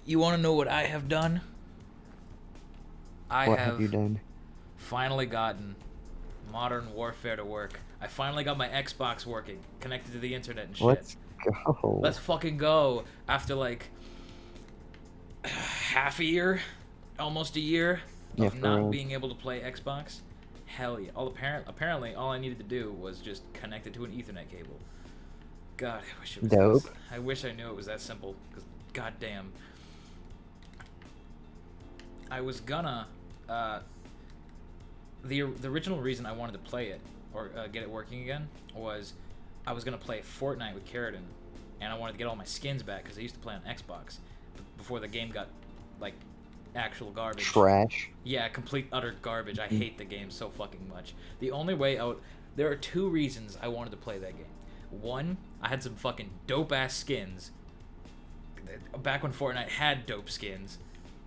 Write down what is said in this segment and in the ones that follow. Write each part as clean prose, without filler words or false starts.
You want to know what I have done? I What have have you done? finally gotten Modern Warfare to work. I finally got my Xbox working, connected to the internet and shit. Let's go. Let's fucking go. After like half a year, almost a year Yeah, of for not real. being able to play Xbox. Hell yeah. Apparently all I needed to do was just connect it to an Ethernet cable. God, I wish it was Dope. that. I wish I knew it was that simple. Cause goddamn, I was gonna. The original reason I wanted to play it or get it working again was I was gonna play Fortnite with Carradine, and I wanted to get all my skins back because I used to play on Xbox before the game got like actual garbage. Trash. Yeah, complete utter garbage. I Mhm. hate the game so fucking much. The only way out. There are two reasons I wanted to play that game. One, I had some fucking dope ass skins back when Fortnite had dope skins,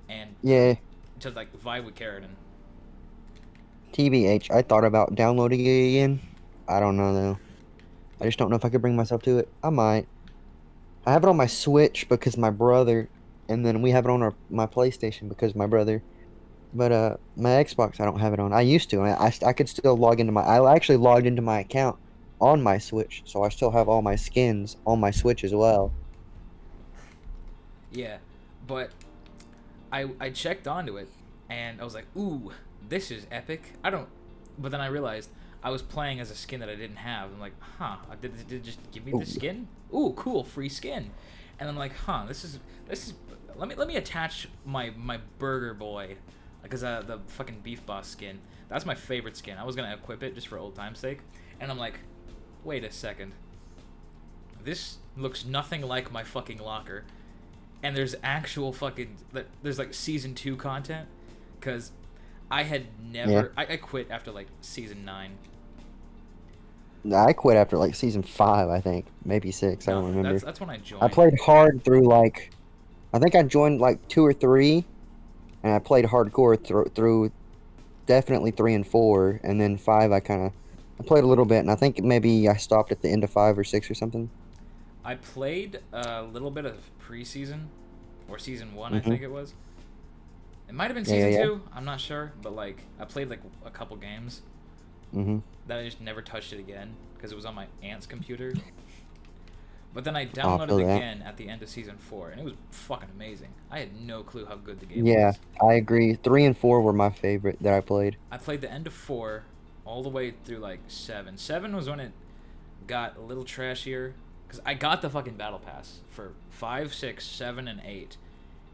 and Yeah. to like vibe with Carradine. TBH, I thought about downloading it again. I don't know though. I just don't know if I could bring myself to it. I might. I have it on my Switch because my brother, and then we have it on my PlayStation because my brother. But my Xbox, I don't have it on. I used to. I could still log into my. I actually logged into my account on my Switch, so I still have all my skins on my Switch as well. Yeah, but I checked onto it, and I was like, ooh, this is epic. I don't. But then I realized I was playing as a skin that I didn't have. I'm like, huh? Did it just give me Ooh. this skin? Ooh, cool, free skin. And I'm like, huh? This is. Let me attach my burger boy, because the fucking beef boss skin. That's my favorite skin. I was gonna equip it just for old time's sake, and I'm like, wait a second. This looks nothing like my fucking locker. And there's actual fucking there's like season 2 content, because I had never Yeah. I quit after like season 9. I quit after like season 5, I think, maybe 6. I No, don't remember. that's when I I joined. played hard through like, I think I joined like 2 or 3, and I played hardcore through definitely 3 and 4, and then 5. I played a little bit, and I think maybe I stopped at the end of 5 or 6 or something. I played a little bit of preseason, or season 1, I Hmm. think it was. It might have been Yeah, yeah, season yeah. 2, I'm not sure, but like I played like a couple games. Hmm. Then I just never touched it again because it was on my aunt's computer. But then I Oh, I downloaded feel it that. again at the end of season 4, and it was fucking amazing. I had no clue how good the game Yeah, was. I agree. 3 and 4 were my favorite that I played. I played the end of 4 all the way through like 7. 7 was when it got a little trashier, because I got the fucking battle pass for 5, 6, 7, and 8.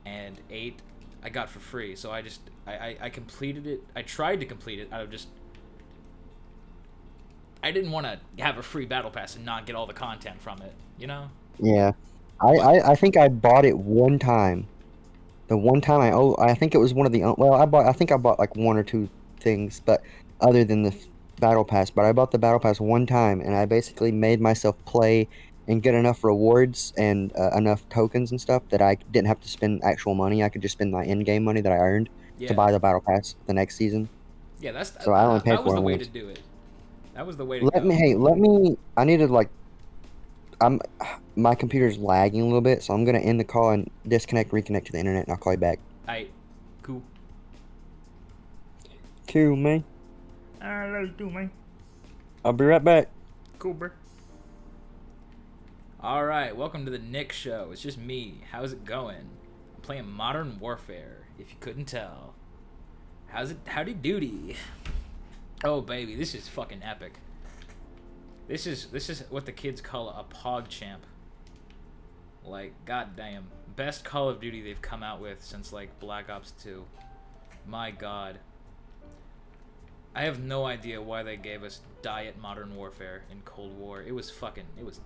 And 8 I got for free, so I completed it. I tried to complete it out of just, I didn't want to have a free battle pass and not get all the content from it, you know? Yeah, But I think I bought it one time. The one time I think it was one of the well, I think I bought like 1 or 2 things, but other than the battle pass. But I bought the battle pass one time, and I basically made myself play and get enough rewards and enough tokens and stuff that I didn't have to spend actual money. I could just spend my in-game money that I earned to yeah. buy the battle pass the next season. Yeah, So I only paid that was for the it way to once. do it. That was the way to Let me, go. hey, let me. I need to like. I'm. My computer's lagging a little bit, so I'm gonna end the call and disconnect, reconnect to the internet, and I'll call you back. Aight, cool. Cool, man. I love you too, man. I'll be right back. Cool, bro. Alright, welcome to the Nick Show. It's just me. How's it going? I'm playing Modern Warfare, if you couldn't tell. Howdy doody? Oh, baby, this is fucking epic. This is what the kids call a pog champ. Like, goddamn. Best Call of Duty they've come out with since, like, Black Ops 2. My god. I have no idea why they gave us Diet Modern Warfare in Cold War. It was fucking, it was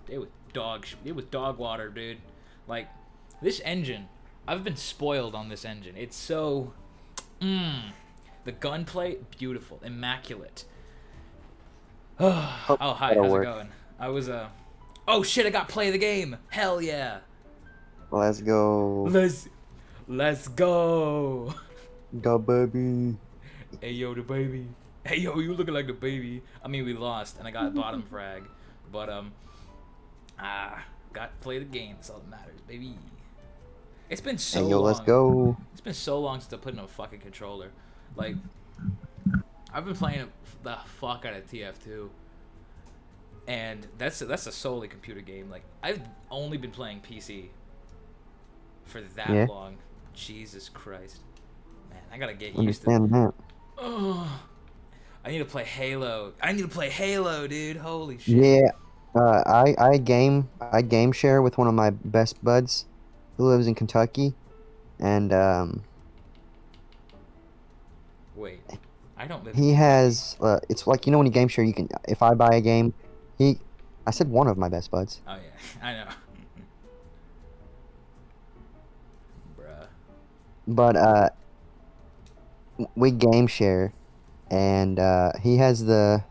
dog water, dude. Like, this engine, I've been spoiled on this engine. It's so, the gunplay, beautiful, immaculate. Oh, Hope hi, that'll how's it work. going? I was, oh shit, I got play of the game. Hell yeah. Let's go. Let's go. Go, baby. Hey yo, the baby. Hey yo, you looking like the baby. I mean, we lost, and I got bottom frag, but got to play the game. That's all that matters, baby. It's been Hey, so yo, let's long. go. It's been so long since I put in a fucking controller. Like, I've been playing the fuck out of TF2, and that's a solely computer game. Like, I've only been playing PC for that Yeah, long. Jesus Christ, man, I gotta get used to. understand that. Oh, I need to play Halo. I need to play Halo, dude. Holy shit. Yeah, I game share with one of my best buds who lives in Kentucky, and Wait, I don't live in he Kentucky. has it's like when you game share, you can if I buy a game, he I said one of my best buds, Oh yeah, I know. Bruh. but we game share, and he has the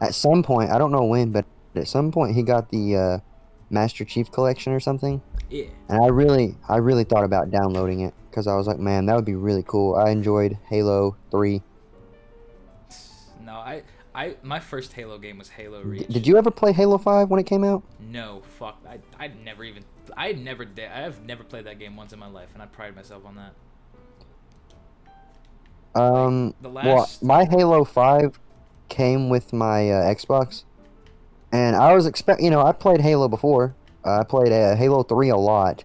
at some point I don't know when, but at some point he got the Master Chief Collection or something. Yeah. And I really thought about downloading it because I was like, man, that would be really cool. I enjoyed Halo 3. No, my first Halo game was Halo Reach. Did you ever play Halo 5 when it came out? No, fuck. I never did. I've never played that game once in my life, and I pride myself on that. Like the Well, last. my Halo 5 came with my Xbox, and I was I played Halo before. I played Halo 3 a lot,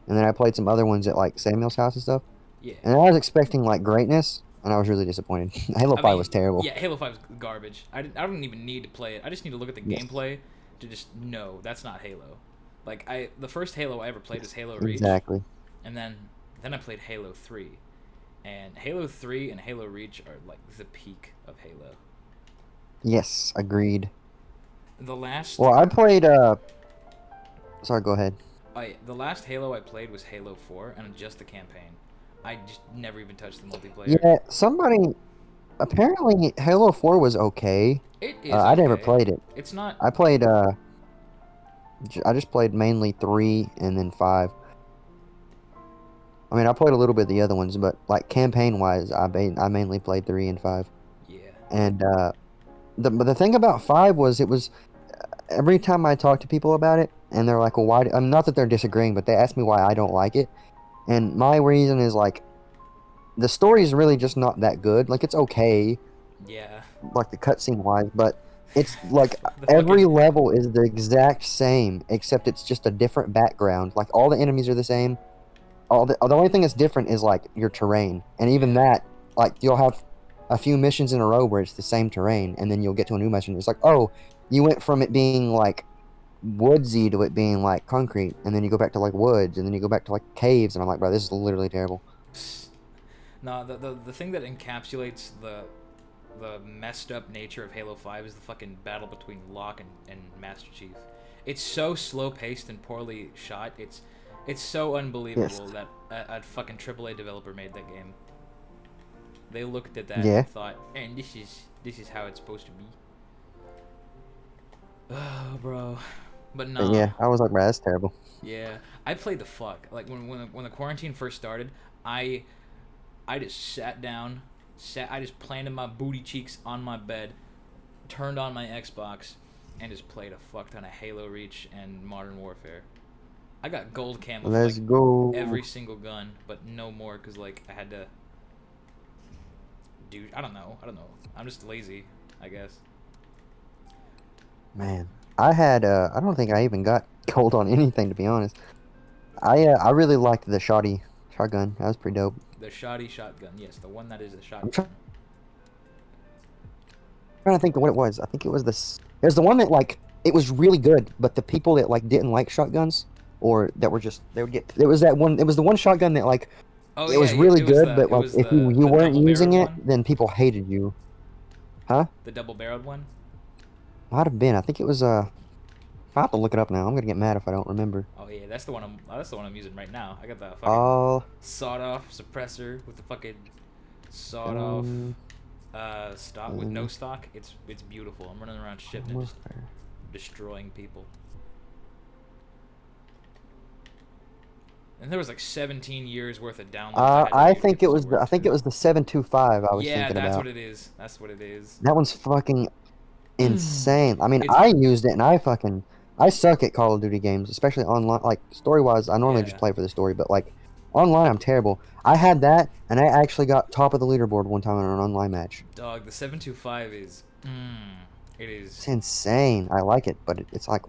and then I played some other ones at like Samuel's house and stuff. Yeah. And I was expecting like greatness, and I was really disappointed. Halo I 5 mean, was terrible. yeah, Halo 5 is garbage. I don't even need to play it. I just need to look at the Yes, gameplay to just know that's not Halo. Like the first Halo I ever played was Halo Reach, exactly. and then I played Halo 3. And Halo 3 and Halo Reach are like the peak of Halo. Yes, agreed. The last Well, I played sorry, go ahead. the last Halo I played was Halo 4 and just the campaign. I just never even touched the multiplayer. Yeah, somebody apparently Halo 4 was okay. It is I never okay. played it. It's not. I played I just played mainly 3 and then 5. I mean, I played a little bit of the other ones, but like campaign wise, I mainly played 3 and 5. Yeah. And but the thing about 5 was it was every time I talk to people about it, and they're like, "Well, why?" I'm not that they're disagreeing, but they ask me why I don't like it, and my reason is like the story is really just not that good. Like it's okay, Yeah. like the cutscene wise, but it's like The every fucking. level is the exact same, except it's just a different background. Like all the enemies are the same. The only thing that's different is like your terrain, and even Yeah. that, like you'll have a few missions in a row where it's the same terrain, and then you'll get to a new mission. It's like, oh, you went from it being like woodsy to it being like concrete, and then you go back to like woods, and then you go back to like caves, and I'm like, bro, this is literally terrible. No, the thing that encapsulates the messed up nature of Halo 5 is the fucking battle between Locke and Master Chief. It's so slow paced and poorly shot. It's so Yes. unbelievable that a fucking AAA developer made that game. They looked at that Yeah. and thought, and this is how it's supposed to be. Oh, bro. But But nah. yeah, I was like, bro, that's terrible. Yeah, I played the fuck. Like when the quarantine first started, I just sat down, I just planted my booty cheeks on my bed, turned on my Xbox, and just played a fuck ton of Halo Reach and Modern Warfare. I got gold camo for Let's like go. every single gun, but no more because like I had to. Dude, I don't know. I'm just lazy, I guess. Man, I had I don't think I even got gold on anything to be honest. I really liked the shotgun. That was pretty dope. The shoddy shotgun, yes, the one that is a I'm shotgun. trying to think of what it was. I think it was this. It was the one that like it was really good, but the people that like didn't like shotguns or that were just they would get. It was that one. It was the one shotgun that like Oh it yeah, was really it was good, the but like if you weren't double using barreled it, one. then people hated you. Huh? The double barreled one. Might have been. I think it was I have to look it up now. I'm gonna get mad if I don't remember. Oh yeah, that's the one I'm using right now. I got the fucking Oh, sawed off suppressor with the fucking sawed off um, stock with no stock. It's beautiful. I'm running around ship and just warfare. destroying people. And there was like 17 years worth of downloads I had to I do to get think it this to was work I think it too. was the 725 I was Yeah, thinking that's about. what it is. That's what it is. That one's fucking insane. I mean, It's I used it and I suck at Call of Duty games, especially online. Like story wise, I normally just yeah. play for the story, but like Online, I'm terrible. I had that, and I actually got top of the leaderboard one time in an online match. Dog, the 725 is, it It's is, insane. I like it, but it's like,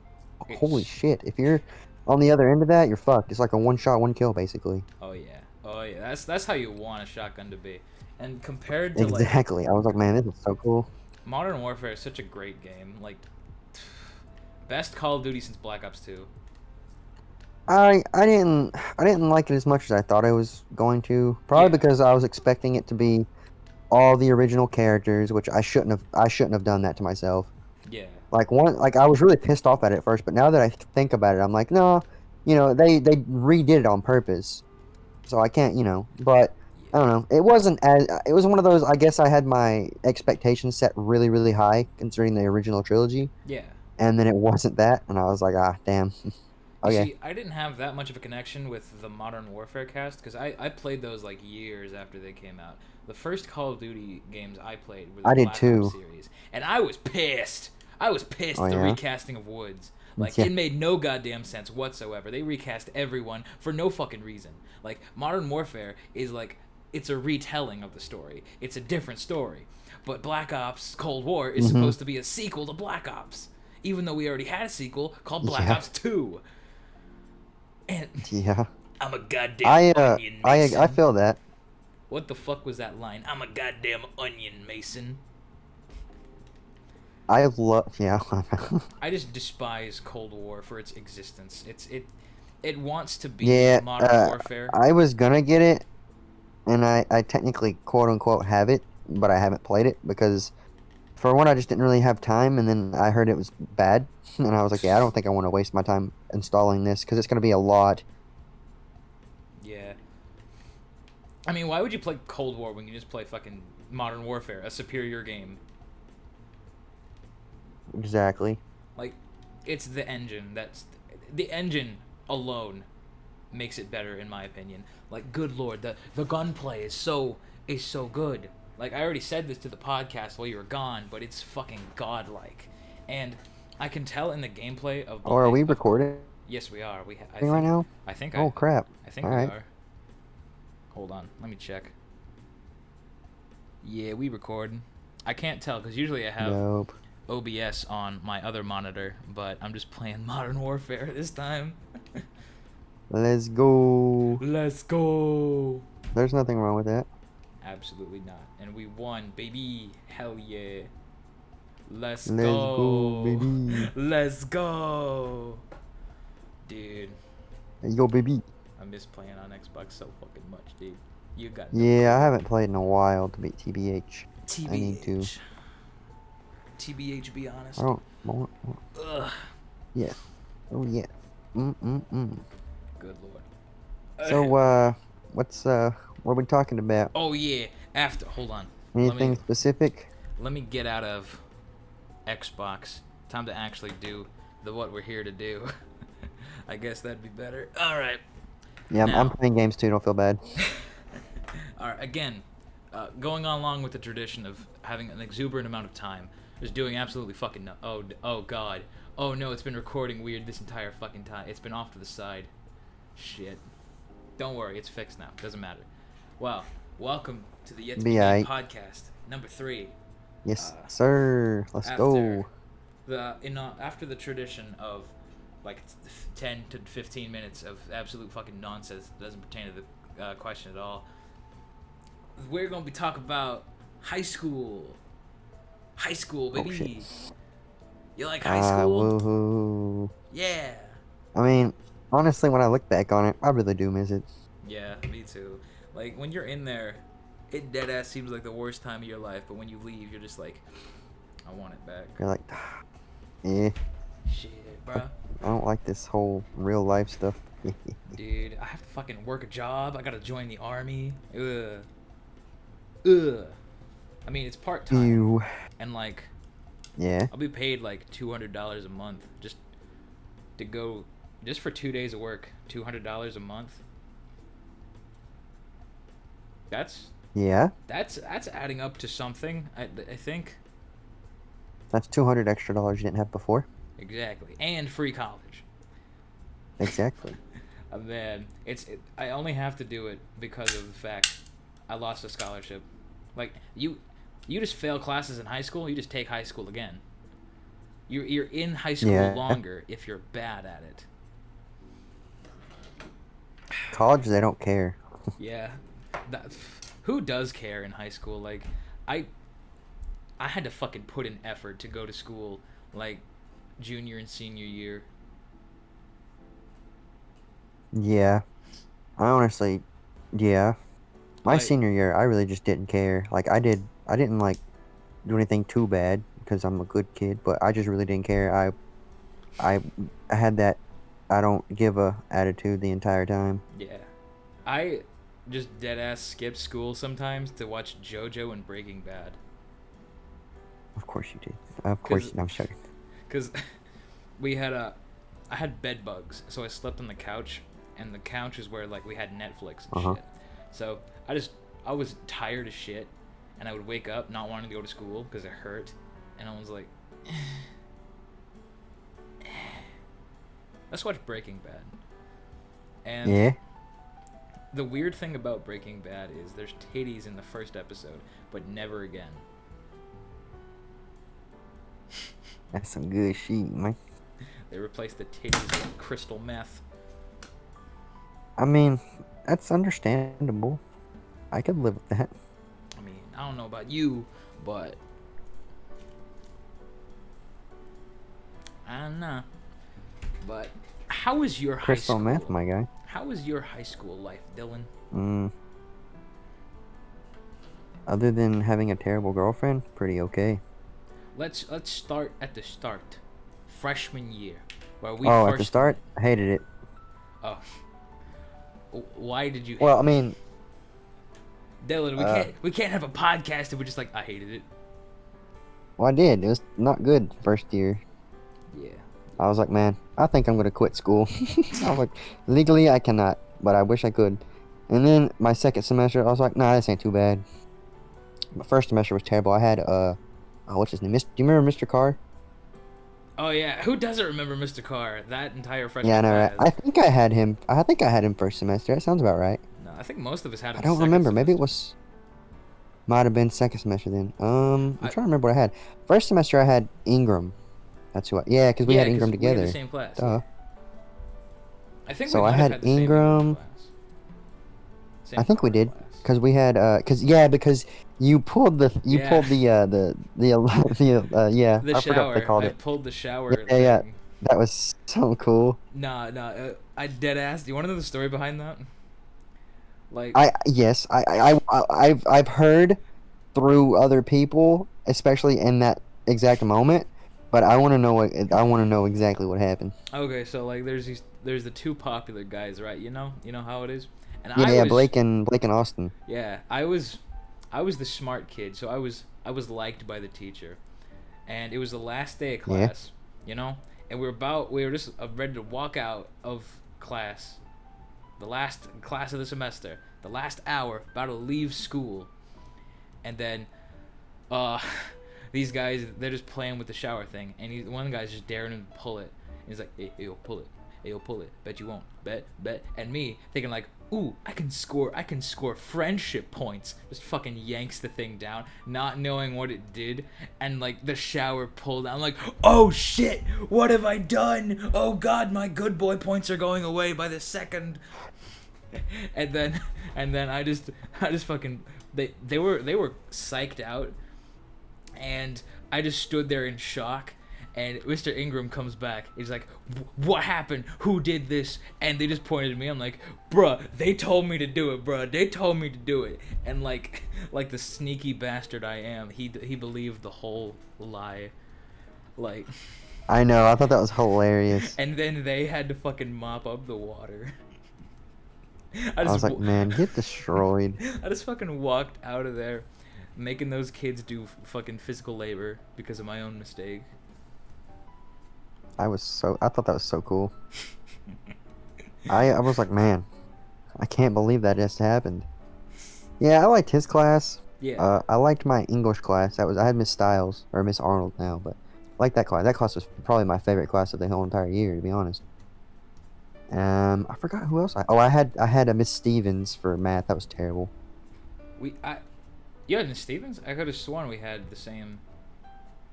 holy it's, shit. If you're on the other end of that, you're fucked. It's like a one shot, one kill, basically. oh yeah, oh yeah. That's how you want a shotgun to be. And compared to like Exactly. I was like, man, this is so cool. Modern Warfare is such a great game. Like, best Call of Duty since Black Ops 2. I didn't like it as much as I thought I was going to. Probably Yeah, because I was expecting it to be all the original characters, which I shouldn't have done that to myself. yeah, Like I was really pissed off at it at first, but now that I think about it, I'm like, no, they redid it on purpose. So I can't, but I yeah, don't know. It was one of those, I guess I had my expectations set really, really high considering the original trilogy, yeah. and then it wasn't that, and I was like, ah, damn. You Okay. see, I didn't have that much of a connection with the Modern Warfare cast because I played those like years after they came out. The first Call of Duty games I played were the I did Black Ops too. series, and I was pissed. I was pissed Oh at the yeah. recasting of Woods. Like, Yeah. it made no goddamn sense whatsoever. They recast everyone for no fucking reason. Like, Modern Warfare is like, it's a retelling of the story. It's a different story. But Black Ops Cold War is Mhm. supposed to be a sequel to Black Ops, even though we already had a sequel called Black Yeah. Ops 2. And Yeah. I'm a goddamn I uh onion, I Mason. feel that. What the fuck was that line? I'm a goddamn onion, Mason. I love yeah. I just despise Cold War for its existence. It wants to be Yeah, Modern Warfare. I was gonna get it, and I technically quote unquote have it, but I haven't played it because for one I just didn't really have time, and then I heard it was bad, and I was like, yeah, I don't think I want to waste my time installing this because it's gonna be a lot. Yeah. I mean, why would you play Cold War when you just play fucking Modern Warfare, a superior game? Exactly. Like, it's the engine that's the engine alone makes it better in my opinion. Like, good lord, the gunplay is so good. Like, I already said this to the podcast while you were gone, but it's fucking godlike. And I can tell in the gameplay of Oh, are we recording yes, we are. right now? I think Oh crap! I think All we right. are. Hold on, let me check. Yeah, we recording. I can't tell because usually I have Nope. OBS on my other monitor, but I'm just playing Modern Warfare this time. Let's go. Let's go. There's nothing wrong with that. Absolutely not. And we won, baby. Hell yeah. Let's Let's go, baby. Let's go. Dude, Yo, baby. I miss playing on Xbox so fucking much, dude. You got no Yeah, I clue. haven't played in a while to beat TBH. TBH. I need to. TBH, be honest. I don't. Ugh. Yeah. Oh yeah. Good lord. So what are we talking about? Oh yeah. Hold on. Anything specific? Let me get out of Xbox. Time to actually do what we're here to do. I guess that'd be better. All right. Yeah, Now- I'm playing games too. Don't feel bad. All right. Again, going on along with the tradition of having an exuberant amount of time, just doing absolutely fucking no. Oh god. Oh no, it's been recording weird this entire fucking time. It's been off to the side. Shit. Don't worry, it's fixed now. Doesn't matter. Well, welcome to the YetToBeNamed podcast, number 3. Yes, sir. Let's go. After the tradition of like 10 to 15 minutes of absolute fucking nonsense that doesn't pertain to the question at all, we're gonna be talking about high school. High school, baby. Oh, shit. You like high school? Woohoo. Yeah. I mean, honestly, when I look back on it, I really do miss it. Yeah, me too. Like, when you're in there, it deadass seems like the worst time of your life, but when you leave, you're just like, I want it back. You're like, eh, Shit, bro. I don't like this whole real life stuff. Dude, I have to fucking work a job. I gotta join the army. Ugh. I mean, it's part-time. Ew. And, like, Yeah. I'll be paid, like, $200 a month just to go, just for 2 days of work. $200 a month. That's Yeah. That's adding up to something. I think. That's $200 extra you didn't have before. Exactly. And free college. Exactly. Man, I only have to do it because of the fact I lost a scholarship. Like you just fail classes in high school. You just take high school again. You're in high school Yeah. longer if you're bad at it. College, they don't care. Yeah, that who does care in high school? Like I I had to fucking put in effort to go to school like junior and senior year. Yeah. I honestly, yeah. My Like senior year, I really just didn't care. Like I didn't like do anything too bad because I'm a good kid, but I just really didn't care. I, I had that I don't give a attitude the entire time. yeah, I just dead ass skip school sometimes to watch JoJo and Breaking Bad. Of course you did. Of Cause, course, I'm sure. cause we had I had bed bugs, so I slept on the couch, and the couch is where like we had Netflix and Uh-huh. shit. So I was tired as shit, and I would wake up not wanting to go to school because it hurt, and I was like, let's watch Breaking Bad. And Yeah. the weird thing about Breaking Bad is there's titties in the first episode, but never again. That's some good shit, man. They replaced the titties with crystal meth. I mean, that's understandable. I could live with that. I mean, I don't know about you, but I don't know. But how was your high Crystal school? meth, my guy. How was your high school life, Dylan? Other than having a terrible girlfriend, pretty okay. Let's start at the start. Freshman year, where we Oh, first at the start, I hated it. Oh. Why did you Well, I mean, Dylan, we can't have a podcast if we're just like I hated it. well, I did. It was not good first year. Yeah. I was like, man, I think I'm gonna quit school. I was like, legally I cannot, but I wish I could. And then my second semester, I was like, nah, this ain't too bad. My first semester was terrible. I had what's his name? Do you remember Mr. Carr? Oh yeah, who doesn't remember Mr. Carr? That entire freshman Yeah, I know, right? class. I think I had him. I think I had him first semester. That sounds about right. No, I think most of us had him. I don't second remember. Maybe it semester. was. Might have been second semester then. I'm I- trying to remember what I had. First semester I had Ingram. That's who. Yeah, because we had Ingram 'cause we had together. the same class. Duh. Yeah. I think So we I might have had had the same Ingram. class. Same I think we core did. class. Because we had because you pulled the Yeah. pulled the yeah, The I shower. forgot what they called I it. pulled the shower Yeah, thing. yeah. That was so cool. Nah. I dead ass. Do you want to know the story behind that? Like, I've heard through other people, especially in that exact moment, but I want to know exactly what happened. okay, so like, there's the two popular guys, right? You know how it is. And Yeah, I yeah, was, Blake and Austin. Yeah, I was the smart kid, so I was liked by the teacher, and it was the last day of class, and we were just ready to walk out of class, the last class of the semester, the last hour, about to leave school, and then, these guys they're just playing with the shower thing, and one guy's just daring him to pull it. And he's like, hey, yo, pull it. Hey, yo, pull it. Bet you won't. Bet. And me thinking like, ooh, I can score friendship points. Just fucking yanks the thing down, not knowing what it did, and like the shower pulled down. I'm like, oh shit, what have I done? Oh god, my good boy points are going away by the second. and then I just fucking they were psyched out, and I just stood there in shock. And Mr. Ingram comes back. He's like, what happened? Who did this? And they just pointed at me. I'm like, bruh, they told me to do it, bruh. They told me to do it. And like the sneaky bastard I am, he believed the whole lie. Like, I know. I thought that was hilarious. and then they had to fucking mop up the water. I was like, man, get destroyed. I just fucking walked out of there, making those kids do fucking physical labor because of my own mistake. I thought that was so cool. I was like, man, I can't believe that just happened. Yeah, I liked his class. Yeah. I liked my English class. I had Miss Stiles or Miss Arnold now, but I liked that class. That class was probably my favorite class of the whole entire year, to be honest. I forgot who else. I had a Miss Stevens for math. That was terrible. You had Miss Stevens? I could have sworn we had the same.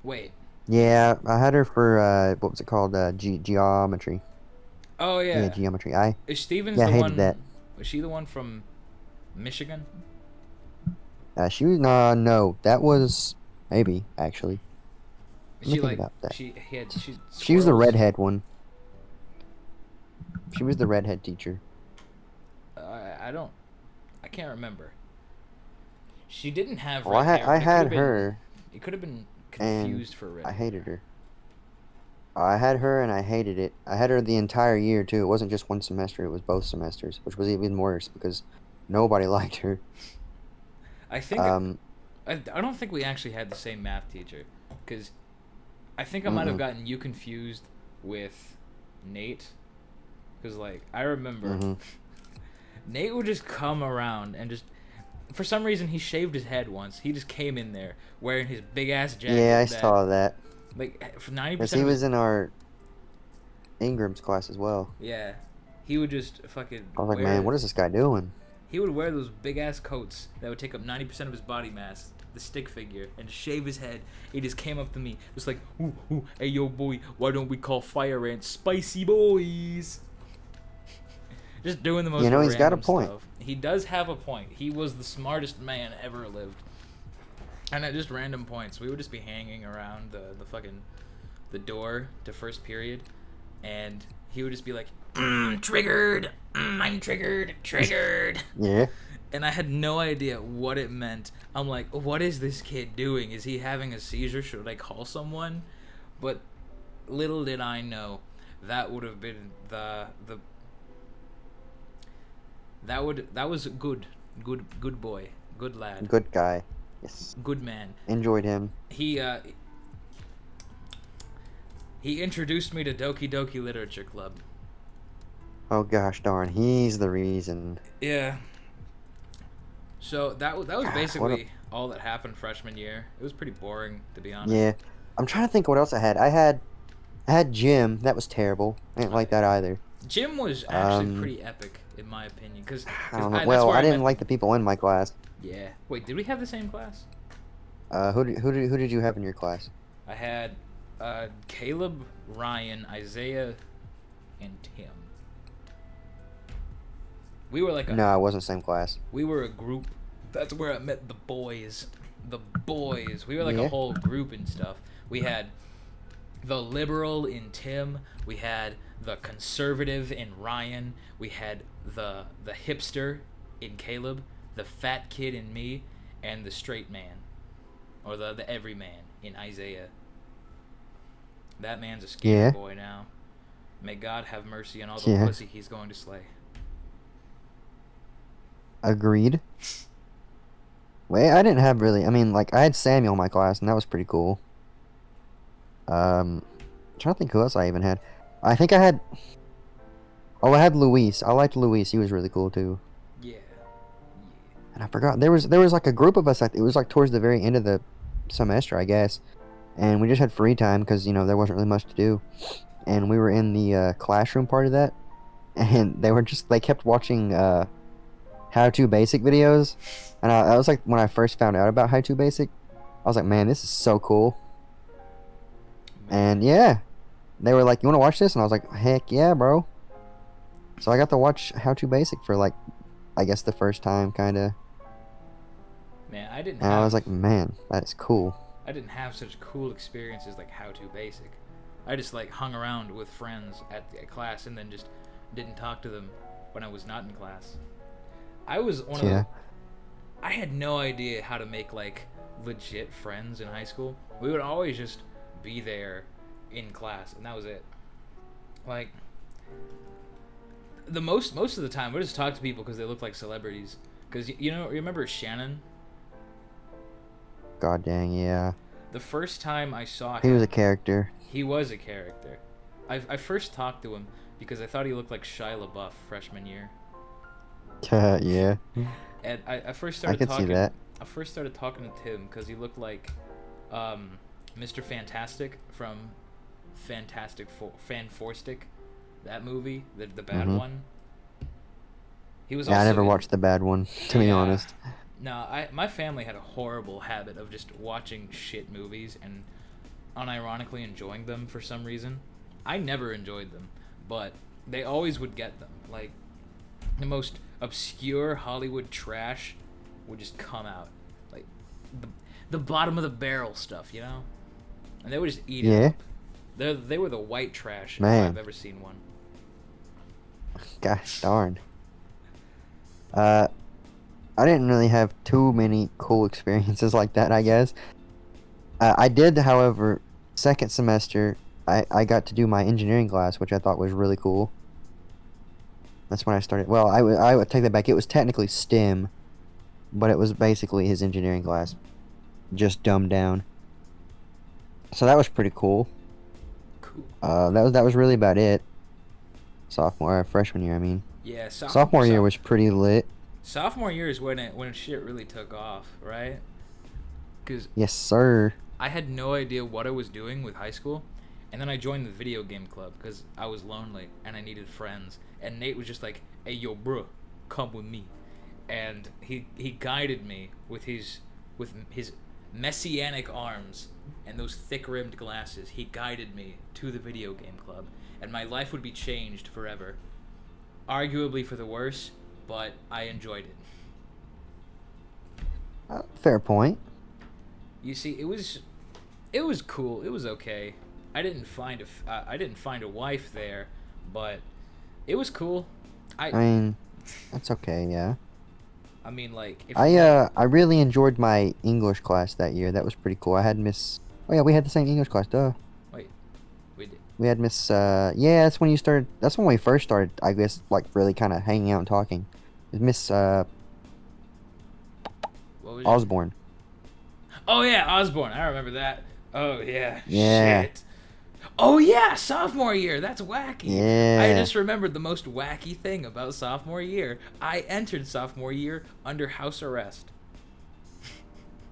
Wait. Yeah, I had her for what was it called? Geometry. Oh Yeah, yeah. geometry. Is Stevens Yeah, I the hated that. one? Was she the one from Michigan? She was no, that was maybe actually. Is Let me she think like about that. she She was the squirrels? redhead one. She was the redhead teacher. I don't. I can't remember. She didn't have Well, red hair, I but it could had have been. her, It could have been and confused for red I hair. hated her. I had her and I hated it. I had her the entire year too. It wasn't just one semester; it was both semesters, which was even worse because nobody liked her. I think Um, I don't think we actually had the same math teacher, because I think I might have mm-mm, gotten you confused with Nate, because like I remember mm-hmm. Nate would just come around and just for some reason he shaved his head once. He just came in there wearing his big ass Yeah, I jacket that saw that. like for ninety Because percent he of his was in our Ingram's class as well. yeah he would just fucking I was like, man, wear what is this guy doing? he would wear those big ass coats that would take up 90% of his body mass, the stick figure, and shave his head. He just came up to me, was like, ooh, ooh, hey yo boy, why don't we call fire ants spicy boys? Just doing the most You know, he's got a random point. stuff. He does have a point. He was the smartest man ever lived. And at just random points, we would just be hanging around the fucking the door to first period, and he would just be like, triggered, I'm triggered. Yeah. And I had no idea what it meant. I'm like, what is this kid doing? Is he having a seizure? Should I call someone? But little did I know, that would have been the that was good boy, good lad, Good guy. Yes. good man. Enjoyed him. He introduced me to Doki Doki Literature Club. Oh gosh darn, he's the reason. Yeah. So that was God, basically all that happened freshman year. It was pretty boring, to be honest. yeah. I'm trying to think what else I had. I had gym. That was terrible. I didn't like that either. Gym was actually pretty epic, in my opinion, because I don't know. that's Well, where I I didn't met. like the people in my class. Yeah. Wait, did we have the same class? Who did you have in your class? I had Caleb, Ryan, Isaiah, and Tim. We were like No, it wasn't the same class. we were a group. That's where I met the boys. The boys. We were like a Yeah. whole group and stuff. We had the liberal in Tim. We had the conservative in Ryan. We had the hipster in Caleb. The fat kid in me, and the straight man, or the everyman in Isaiah. That man's a skater Yeah. boy now. May God have mercy on all the Yeah. pussy he's going to slay. Agreed. Wait, I didn't have really. I mean, like I had Samuel in my class, and that was pretty cool. I'm trying to think who else I even had. I think I had. Oh, I had Luis. I liked Luis. He was really cool too. Yeah. And I forgot there was like a group of us. It was like towards the very end of the semester, I guess, and we just had free time because there wasn't really much to do, and we were in the classroom part of that, and they kept watching how to basic videos, and I was like when I first found out about how to basic, I was like, man, this is so cool. And yeah, they were like, you want to watch this? And I was like, heck yeah, bro. So I got to watch how to basic for like, I guess the first time, kind of. Man, I didn't And have. I was like, man, that is cool. I didn't have such cool experiences like How to Basic. I just like hung around with friends at the class and then just didn't talk to them when I was not in class. I was one of Yeah. the. I had no idea how to make like legit friends in high school. We would always just be there in class, and that was it. Like the most of the time, we just talk to people because they look like celebrities. Because you remember Shannon? God dang, yeah. The first time I saw him, He was a character. he was a character. I first talked to him because I thought he looked like Shia LaBeouf freshman year. Yeah. And I first I started could talking. see that. I first started talking to Tim because he looked like Mr. Fantastic from Fantastic Fan Forstic, That movie, the bad Mm-hmm. one. He was Yeah, I also never in. watched the bad one, to be Yeah. honest. No, my family had a horrible habit of just watching shit movies and unironically enjoying them for some reason. I never enjoyed them, but they always would get them. Like the most obscure Hollywood trash would just come out, like the the bottom of the barrel stuff, you know, and they would just eat it Yeah, up. They were the white trash if I've man. ever seen one. Gosh darn. Uh, I didn't really have too many cool experiences like that, I guess. I did, however, second semester, I got to do my engineering class, which I thought was really cool. That's when I started. Well, I would take that back. It was technically STEM, but it was basically his engineering class, just dumbed down. So that was pretty cool. Cool. That was really about it. Freshman year, I mean. Yeah, Sophomore year was pretty lit. sophomore year is when shit really took off, right? Because Yes, sir. I had no idea what I was doing with high school, and then I joined the video game club because I was lonely and I needed friends. And Nate was just like, "Hey, yo, bro, come with me," and he guided me with his messianic arms and those thick-rimmed glasses. He guided me to the video game club, and my life would be changed forever. Arguably for the worse, but I enjoyed it. Fair point. You see, it was cool. It was okay. I didn't find a wife there, but it was cool. I mean, that's okay, yeah. I mean, like if I really enjoyed my English class that year. That was pretty cool. I had Miss. Oh yeah, we had the same English class. Duh. wait, we did. We had Miss. Yeah, that's when you started. That's when we first started. I guess like really kind of hanging out and talking. It was Miss What was Osborne. Oh yeah, Osborne. I remember that. Oh yeah. Yeah. Shit. Oh yeah, sophomore year. That's wacky. I Yeah. just remembered the most wacky thing about sophomore year. I entered sophomore year under house arrest.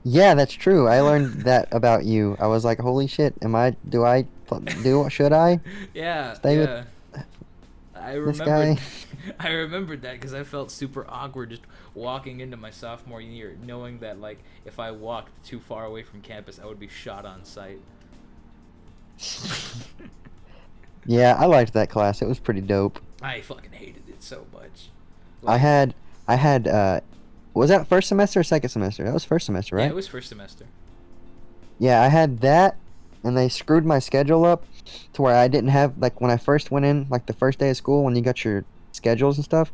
Yeah, that's true. I learned that about you. I was like, holy shit. Should I Yeah, stay with yeah. I this remembered guy? I remembered that because I felt super awkward just walking into my sophomore year, knowing that like if I walked too far away from campus, I would be shot on sight. Yeah, I liked that class. It was pretty dope. I fucking hated it so much. I Like, had I had was that first semester or second semester? That was first semester, yeah, right? it was first semester. Yeah, I had that, and they screwed my schedule up to where I didn't have like when I first went in, like the first day of school when you got your schedules and stuff.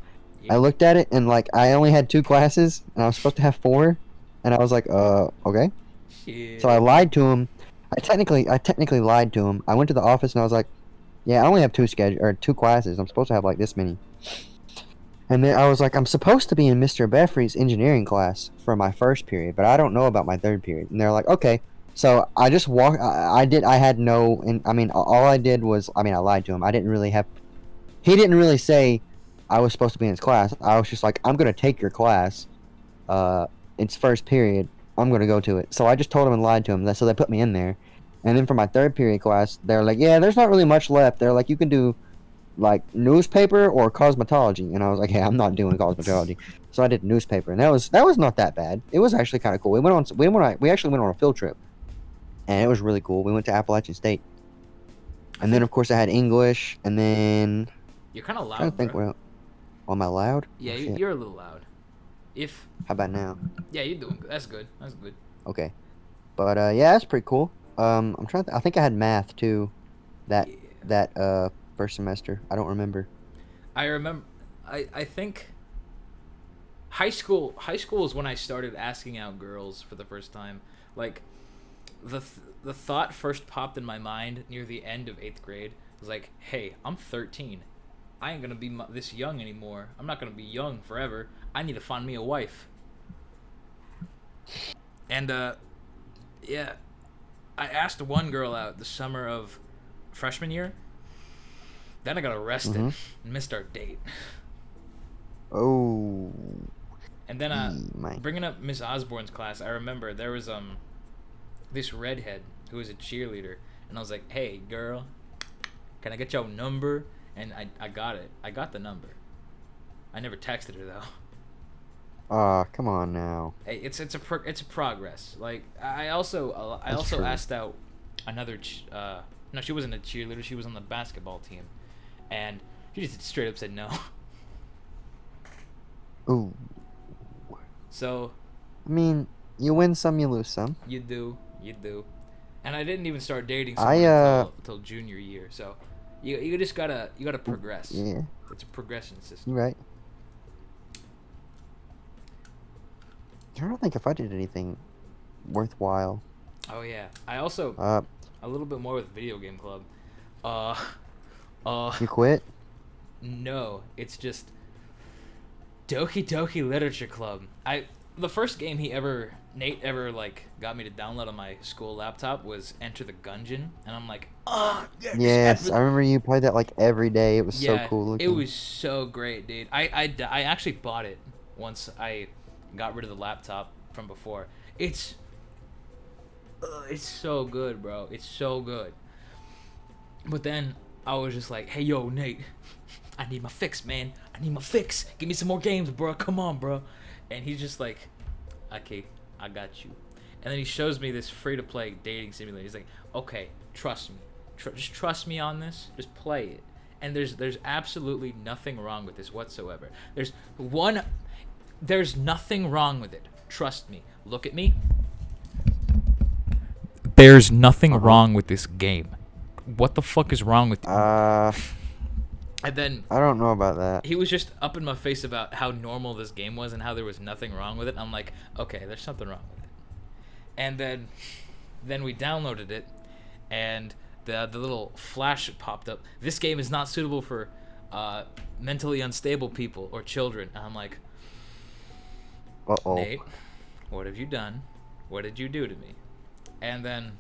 I Yep. looked at it and like I only had 2 classes and I was supposed to have 4, and I was like, okay. So I Shit. lied to him. I technically lied to him. I went to the office and I was like, yeah, I only have 2 classes. I'm supposed to have like this many. And then I was like, I'm supposed to be in Mr. Beffrey's engineering class for my first period, but I don't know about my third period. And they're like, okay. So I just walked. I had no. And I mean, all I did was. I mean, I lied to him. I didn't really have. He didn't really say I was supposed to be in his class. I was just like, I'm gonna take your class. It's first period. I'm gonna go to it. So I just told him and lied to him. So they put me in there. And then for my third period class, they're like, yeah, there's not really much left. They're like, you can do like newspaper or cosmetology, and I was like, hey, I'm not doing cosmetology. So I did newspaper, and that was not that bad. It was actually kind of cool. We actually went on a field trip, and it was really cool. We went to Appalachian State, and then of course I had English, and then You're kind of I'm trying to loud, think bro. what. Oh, am I loud? Yeah, Oh, shit. you're a little loud. If How about now? yeah, you're doing good. That's good. That's good. Okay, but yeah, that's pretty cool. I'm trying to. I think I had math too. That Yeah. that first semester. I don't remember. I remember. I think high school is when I started asking out girls for the first time. Like the thought first popped in my mind near the end of 8th grade. It was like, hey, I'm 13. I ain't gonna be this young anymore. I'm not gonna be young forever. I need to find me a wife. And yeah, I asked one girl out the summer of freshman year. Then I got arrested Mhm. and missed our date. Oh. And then My. bringing up Miss Osborne's class, I remember there was this redhead who was a cheerleader, and I was like, "Hey, girl, can I get your number?" and I got it. I got the number. I never texted her though. Ah, come on now. Hey, it's a progress. Like I also That's true. asked out another no, she wasn't a cheerleader, she was on the basketball team, and she just straight up said no. Ooh. So I mean, you win some, you lose some. you do, and I didn't even start dating I someone until junior year. So you just gotta progress. Yeah, It's a progression system. you're right. I don't think if I did anything worthwhile. Oh yeah, I also a little bit more with video game club. Uh, You quit? no, it's just Doki Doki Literature Club. The first game Nate ever like got me to download on my school laptop was Enter the Gungeon, and I'm like, oh yeah, Yes, I remember you played that like every day. It was so cool looking. it was so great, dude. I actually bought it once I got rid of the laptop from before. It's so good, bro. It's so good. But then I was just like, hey, yo, Nate, I need my fix, man. I need my fix. Give me some more games, bro. Come on, bro. And he's just like, okay, I got you. And then he shows me this free-to-play dating simulator. He's like, okay, trust me. Just trust me on this. Just play it. And there's absolutely nothing wrong with this whatsoever. There's nothing wrong with it. Trust me. Look at me. There's nothing wrong with this game. What the fuck is wrong with you? And then I don't know about that. he was just up in my face about how normal this game was and how there was nothing wrong with it. I'm like, okay, there's something wrong with it. And then we downloaded it, and the little flash popped up. This game is not suitable for mentally unstable people or children. And I'm like, Uh-oh. Nate, what have you done? What did you do to me? And then,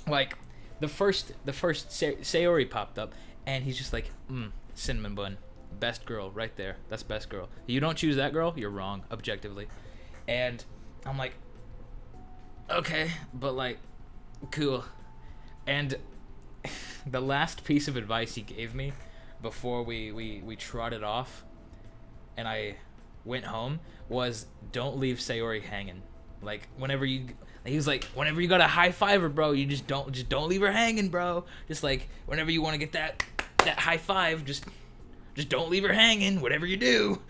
like, the first Sayori popped up, and he's just like, cinnamon bun, best girl right there. That's best girl. You don't choose that girl, you're wrong, objectively. And I'm like, okay, but like, cool. And the last piece of advice he gave me before we trotted off, and I went home, was don't leave Sayori hanging. Like he was like, whenever you got a high fiver, bro, you just don't leave her hanging, bro. Just like whenever you want to get that high five, just don't leave her hanging, whatever you do.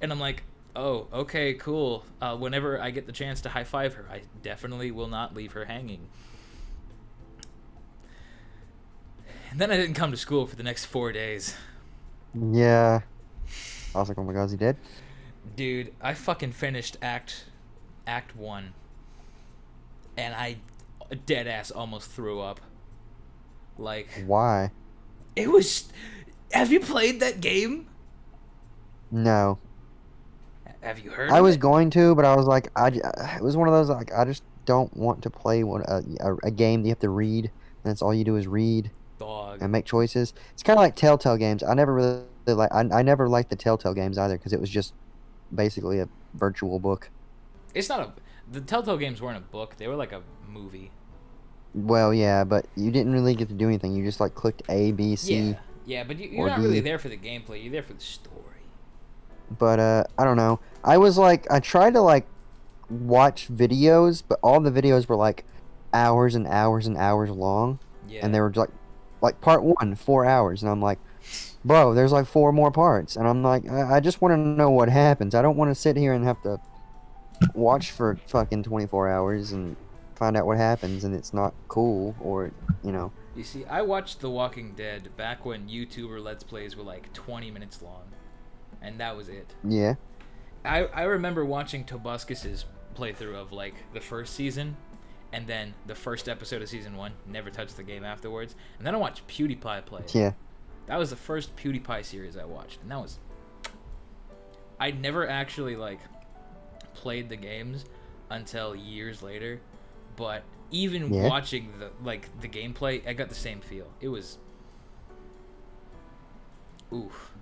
And I'm like, oh, okay, cool. Whenever I get the chance to high five her, I definitely will not leave her hanging. And then I didn't come to school for the next 4 days. Yeah. I was like, oh my god, is he dead? Dude, I fucking finished Act 1. And I dead ass almost threw up. Like, Why? it was. Have you played that game? No. Have you heard? I was of it? going to, but I was like, it was one of those like I just don't want to play a game that you have to read, and that's all you do is read Dog. and make choices. It's kind of like Telltale games. I never really like. I never liked the Telltale games either because it was just basically a virtual book. It's not a. The Telltale games weren't a book. They were like a movie. Well, yeah, but you didn't really get to do anything. You just like clicked A, B, C. Yeah, but you're not really there for the gameplay. You're there for the story. But I don't know. I was like, I tried to like watch videos, but all the videos were like hours and hours and hours long. Yeah. And they were like part 1, 4 hours, and I'm like, bro, there's like 4 more parts, and I'm like, I just want to know what happens. I don't want to sit here and have to watch for fucking 24 hours and find out what happens, and it's not cool, or you know. You see, I watched The Walking Dead back when YouTuber Let's Plays were like 20 minutes long, and that was it. Yeah. I remember watching Tobuscus's playthrough of like the first season, and then the first episode of season 1. Never touched the game afterwards, and then I watched PewDiePie play it. Yeah. That was the first PewDiePie series I watched, and that was. I never actually like played the games until years later, but even watching the gameplay, I got the same feel. It was. Oof,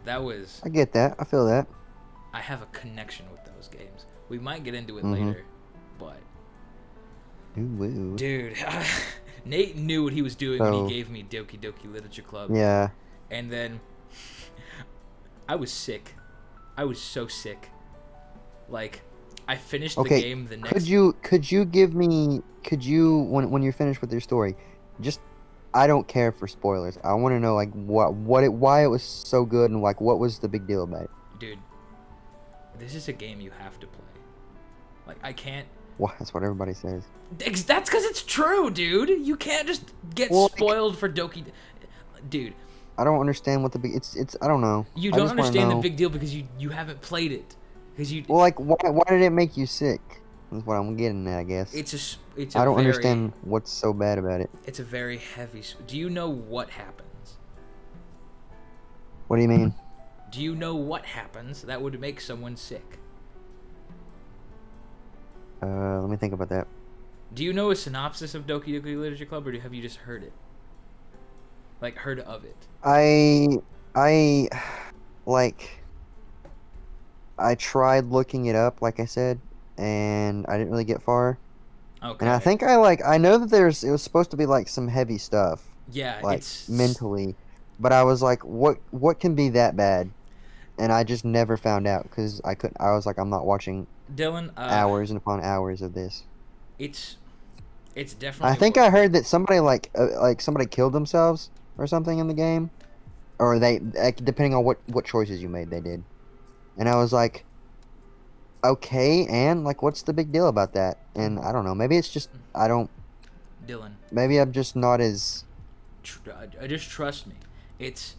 that was. I get that. I feel that. I have a connection with those games. We might get into it later, but. Ooh. Dude, Nate knew what he was doing when he gave me Doki Doki Literature Club. Yeah. And then I was sick. I was so sick. Like, I finished the game the next. Could you give me when you're finished with your story, just I don't care for spoilers. I want to know like why it was so good and like what was the big deal about it. Dude, this is a game you have to play. Like, I can't. Well, that's what everybody says. That's because it's true, dude. You can't just get spoiled for Doki. Dude, I don't understand what the big. It's I don't know. You don't understand the big deal because you haven't played it. Because you. Well, like why did it make you sick? That's what I'm getting at, I guess. I don't understand what's so bad about it. It's a very heavy. Do you know what happens? What do you mean? Do you know what happens that would make someone sick? Let me think about that. Do you know a synopsis of Doki Doki Literature Club, or have you just heard it? Like, heard of it? I tried looking it up, like I said, and I didn't really get far. Okay. And I think I know that it was supposed to be like some heavy stuff. Yeah, like it's mentally, but I was like, what can be that bad? And I just never found out because I was like, I'm not watching Dylan hours and upon hours of this. It's definitely. I think I heard that somebody somebody killed themselves or something in the game, or they depending on what choices you made, they did. And I was like, okay, and like, what's the big deal about that? And I don't know. Maybe it's just I don't. Dylan. Maybe I'm just not as. Just trust me. It's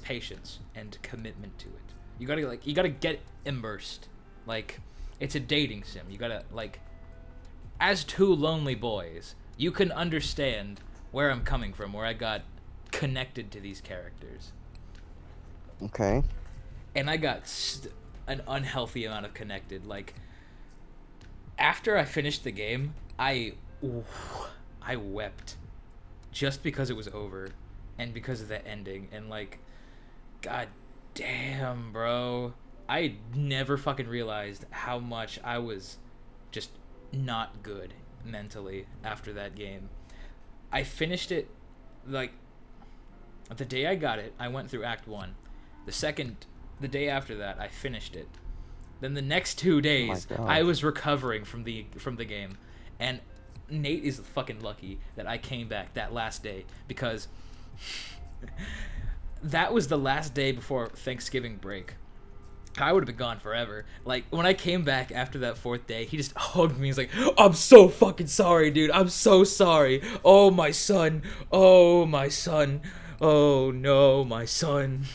patience and commitment to it. You gotta get immersed. Like, it's a dating sim. You gotta as two lonely boys, you can understand where I'm coming from, where I got connected to these characters. Okay. And I got an unhealthy amount of connected. Like, after I finished the game, I wept just because it was over and because of the ending. And like, god damn, bro, I never fucking realized how much I was just not good mentally after that game. I finished it, like, the day I got it, I went through Act 1. The day after that, I finished it. Then the next 2 days, I was recovering from the game. And Nate is fucking lucky that I came back that last day, because that was the last day before Thanksgiving break. I would have been gone forever. Like, when I came back after that 4th day, he just hugged me. He's like, I'm so fucking sorry, dude. I'm so sorry. Oh, my son. Oh, my son. Oh, no, my son.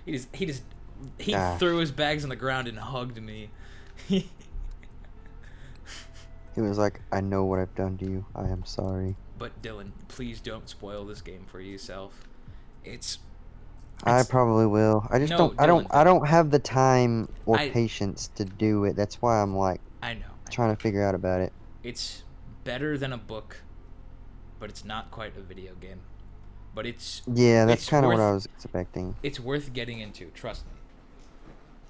He threw his bags on the ground and hugged me. He was like, I know what I've done to you. I am sorry. But Dylan, please don't spoil this game for yourself. I probably will. I just don't. I don't have the time or patience to do it. That's why I'm like. I know. Trying to figure out about it. It's better than a book, but it's not quite a video game. But it's. Yeah, that's kind of what I was expecting. It's worth getting into. Trust me.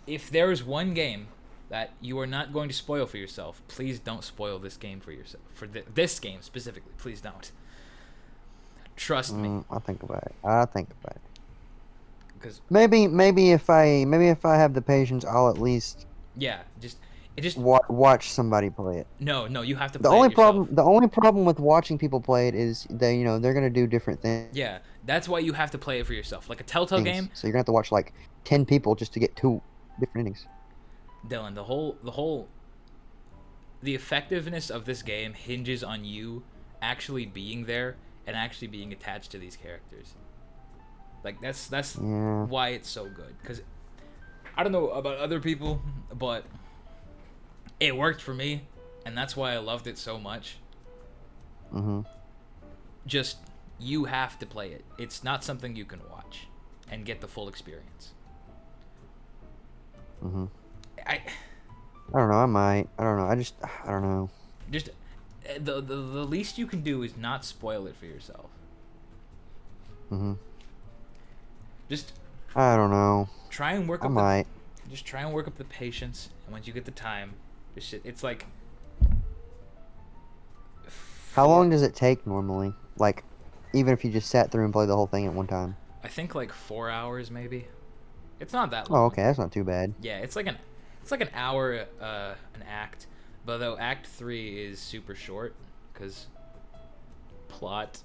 If there is one game that you are not going to spoil for yourself, please don't spoil this game for yourself. For this game specifically, please don't. Trust me. I'll think about it. Because maybe if I have the patience, I'll at least just watch somebody play it. No, you have to play it yourself. The only problem with watching people play it is they're gonna do different things. Yeah, that's why you have to play it for yourself. Like a Telltale game. So you're gonna have to watch like 10 people just to get 2 different endings. Dylan, the effectiveness of this game hinges on you actually being there and actually being attached to these characters. Like, that's why it's so good. Because I don't know about other people, but it worked for me, and that's why I loved it so much. Just, you have to play it. It's not something you can watch and get the full experience. I don't know. I might. I don't know. I don't know. Just the least you can do is not spoil it for yourself. Just. I don't know. Try and work. Just try and work up the patience, and once you get the time, it's like. How long does it take normally? Like, even if you just sat through and played the whole thing at one time. I think like 4 hours maybe. It's not that Oh, long. okay, that's not too bad. Yeah, it's like an hour an act, but though Act 3 is super short because plot.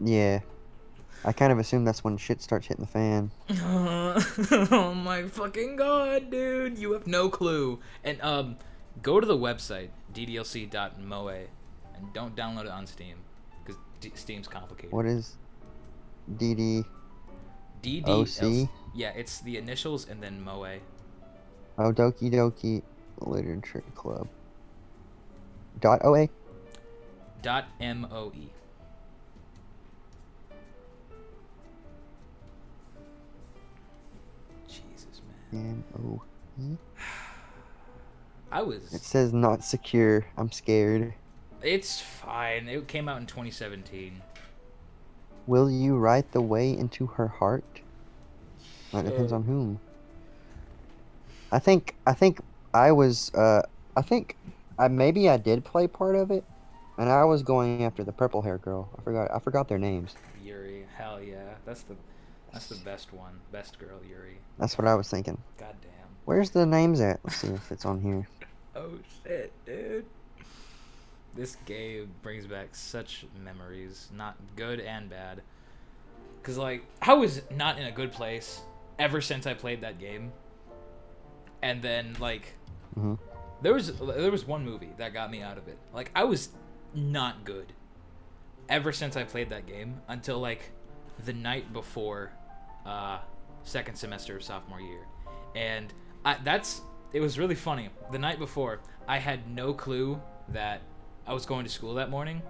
Yeah. I kind of assume that's when shit starts hitting the fan. Oh my fucking god, dude! You have no clue. And go to the website ddlc.moe and don't download it on Steam because Steam's complicated. What is DD? DDLC. Yeah, it's the initials and then Moe. Oh, Doki Doki Literature Club. .oa? .moe. Jesus, man. M-O-E? It It says not secure. I'm scared. It's fine. It came out in 2017. Will you write the way into her heart? That depends on whom. I think I was maybe I did play part of it, and I was going after the purple hair girl. I forgot their names. Yuri, hell yeah, that's the best one, best girl, Yuri. That's what I was thinking. Goddamn. Where's the names at? Let's see if it's on here. Oh shit, dude. This game brings back such memories, not good and bad. Cause like I was not in a good place ever since I played that game. And then like there was one movie that got me out of it. Like I was not good ever since I played that game until like the night before second semester of sophomore year. And it was really funny. The night before, I had no clue that I was going to school that morning.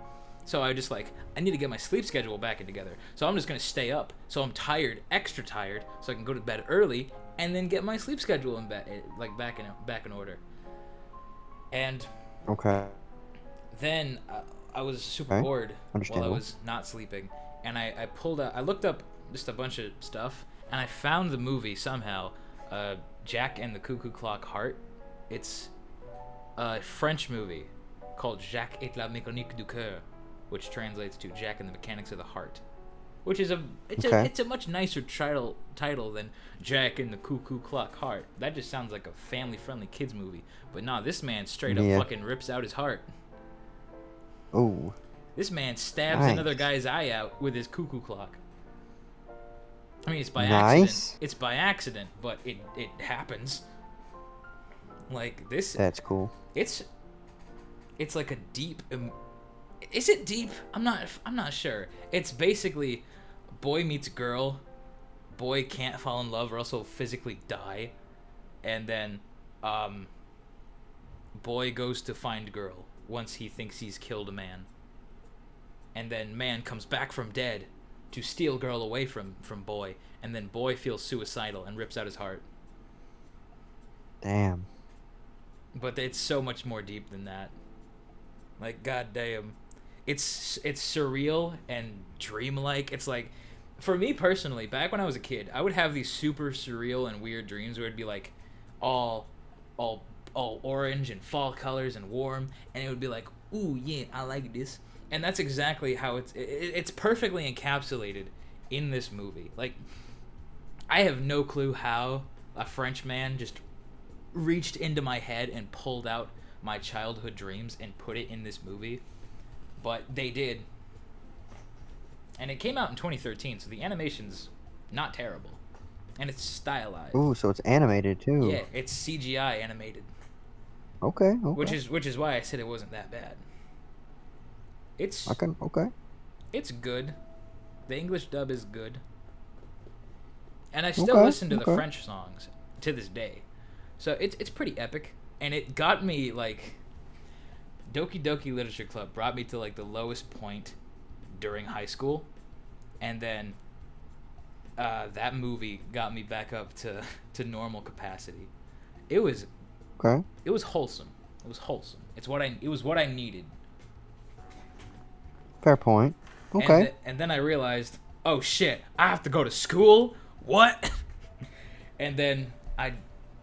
So I just like, I need to get my sleep schedule back in together. So I'm just going to stay up. So I'm tired, extra tired, so I can go to bed early and then get my sleep schedule in bed, like back in order. And okay. Then I was super bored while I was not sleeping, and I looked up just a bunch of stuff, and I found the movie somehow, Jack and the Cuckoo Clock Heart. It's a French movie called Jacques et la mécanique du cœur, which translates to Jack and the Mechanics of the Heart, which is it's a much nicer title than Jack and the Cuckoo Clock Heart. That just sounds like a family-friendly kids movie. But nah, this man straight up fucking rips out his heart. Oh. This man stabs another guy's eye out with his cuckoo clock. I mean, it's by accident. It's by accident, but it happens. Like this. That's cool. It's like a deep. Is it deep? I'm not sure. It's basically boy meets girl. Boy can't fall in love or else he'll physically die, and then boy goes to find girl once he thinks he's killed a man. And then man comes back from dead to steal girl away from boy, and then boy feels suicidal and rips out his heart. Damn. But it's so much more deep than that. Like goddamn, it's surreal and dreamlike. It's like, for me personally, back when I was a kid, I would have these super surreal and weird dreams where it'd be like all orange and fall colors and warm, and it would be like, ooh yeah, I like this. And that's exactly how it's perfectly encapsulated in this movie. Like, I have no clue how a French man just reached into my head and pulled out my childhood dreams and put it in this movie, but they did. And it came out in 2013, so the animation's not terrible, and it's stylized. Ooh, so it's animated too. Yeah, it's CGI animated. Okay. Which is why I said it wasn't that bad. It's It's good. The English dub is good. And I still listen to the French songs to this day. So it's pretty epic, and it got me like Doki Doki Literature Club brought me to like the lowest point during high school, and then that movie got me back up to normal capacity. It was It was wholesome. It was wholesome. It was what I needed. Fair point. Okay. And then I realized, oh shit, I have to go to school? What? And then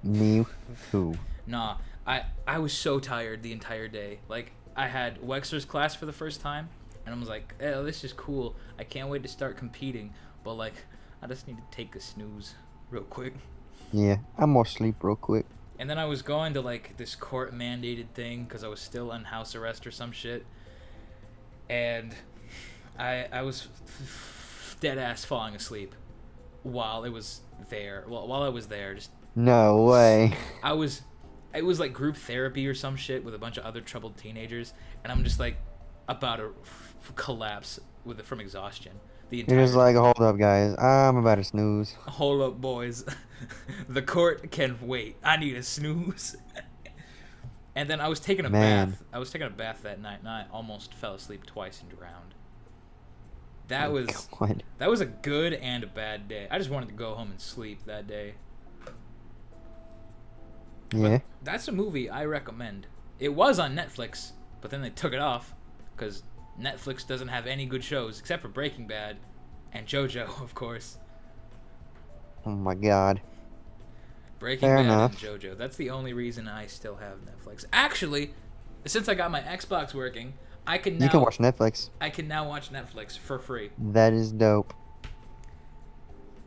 Me too. Nah, I was so tired the entire day. Like, I had Wexler's class for the first time, and I was like, oh, this is cool. I can't wait to start competing. but like I just need to take a snooze real quick. Yeah, I'm gonna sleep real quick. And then I was going to like this court mandated thing because I was still on house arrest or some shit, and I was dead ass falling asleep while it was there. Well, while I was there, just No way. it was like group therapy or some shit with a bunch of other troubled teenagers, and I'm just like about to collapse from exhaustion. The entire You're just like, hold up, guys. I'm about to snooze. hold up, boys. The court can wait. I need a snooze. And then I was taking a bath. I was taking a bath that night, and I almost fell asleep twice and drowned. That was a good and a bad day. I just wanted to go home and sleep that day. Yeah. But that's a movie I recommend. It was on Netflix, but then they took it off because Netflix doesn't have any good shows except for Breaking Bad and JoJo, of course. Oh my god. Breaking Bad and JoJo. That's the only reason I still have Netflix. Actually, since I got my Xbox working, I can now... You can watch Netflix. I can now watch Netflix for free. That is dope.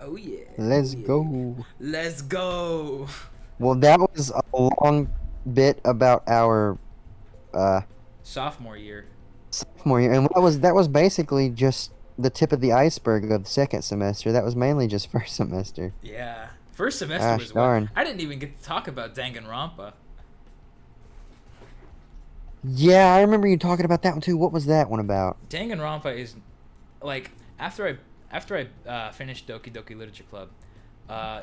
Oh yeah. Let's go. Let's go. Well, that was a long bit about our sophomore year. Sophomore year, and that was basically just the tip of the iceberg of the second semester. That was mainly just first semester. Yeah. First semester was darn. I didn't even get to talk about Danganronpa. Yeah, I remember you talking about that one too. What was that one about? Danganronpa is like after I finished Doki Doki Literature Club,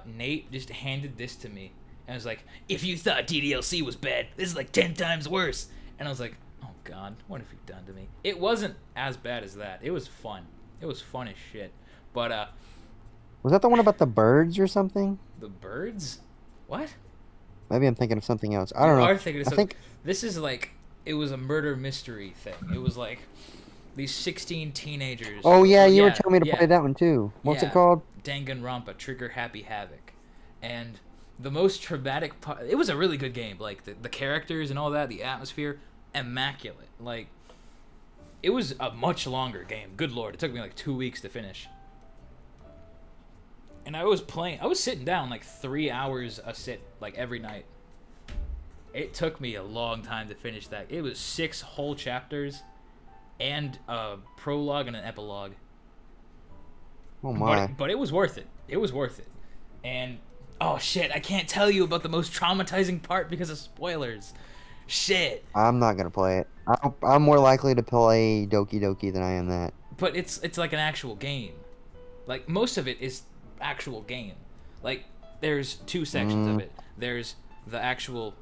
Nate just handed this to me and was like, "If you thought DDLC was bad, this is like 10 times worse." And I was like, "Oh God, what have you done to me?" It wasn't as bad as that. It was fun. It was fun as shit. But was that the one about the birds or something? The birds? What? Maybe I'm thinking of something else. I don't know. You are thinking of something. This is like, it was a murder mystery thing. It was like these 16 teenagers. Oh yeah, you were telling me to play that one too. What's it called? Danganronpa, Trigger Happy Havoc. And the most traumatic part, it was a really good game. Like the characters and all that, the atmosphere, immaculate. Like, it was a much longer game. Good Lord, it took me like 2 weeks to finish. And I was sitting down like 3 hours a sit, like every night. It took me a long time to finish that. It was 6 whole chapters and a prologue and an epilogue. Oh my. But it was worth it. It was worth it. And, oh shit, I can't tell you about the most traumatizing part because of spoilers. Shit. I'm not going to play it. I'm more likely to play Doki Doki than I am that. But it's like an actual game. Like, most of it is actual game. Like, there's 2 sections of it. There's the actual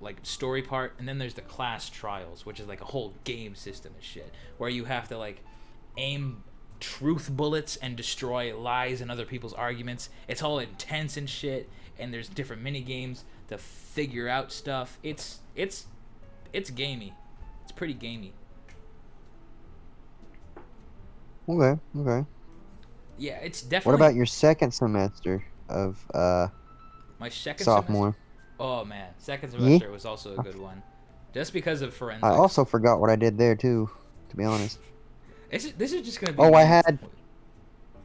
like story part, and then there's the class trials, which is like a whole game system and shit, where you have to like aim truth bullets and destroy lies and other people's arguments. It's all intense and shit, and there's different mini games to figure out stuff. It's gamey. It's pretty gamey. Okay. Yeah, it's definitely. What about your second semester of my second sophomore? Semester? Oh man, second semester was also a good one, just because of forensics. I also forgot what I did there too, to be honest. This is just gonna be. Oh, I had.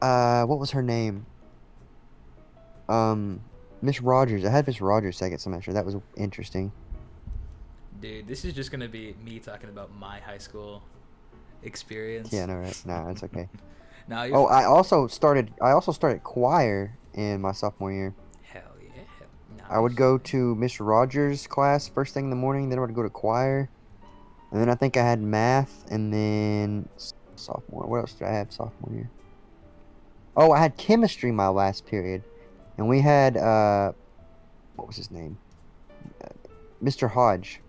What was her name? Miss Rogers. I had Miss Rogers second semester. That was interesting. Dude, this is just gonna be me talking about my high school experience. Yeah, no, right? Nah, it's okay. No. Oh, I also started choir in my sophomore year. Hell yeah. Nice. I would go to Miss Rogers' class first thing in the morning. Then I would go to choir, and then I think I had math, and then sophomore. What else did I have sophomore year? Oh, I had chemistry my last period, and we had what was his name? Mr. Hodge.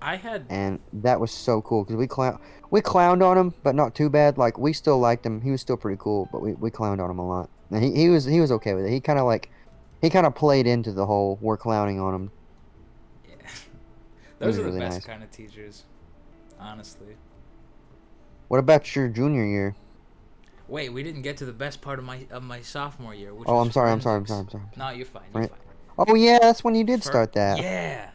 And that was so cool because we clowned on him, but not too bad. Like, we still liked him. He was still pretty cool, but we clowned on him a lot. And he was okay with it. He kind of played into the whole we're clowning on him. Yeah, those are the really best nice. kind of teachers, honestly. What about your junior year? Wait, we didn't get to the best part of my sophomore year. Which Oh, was I'm sorry. forensics. No, you're fine. You're fine. Oh yeah, that's when you did start that. Yeah,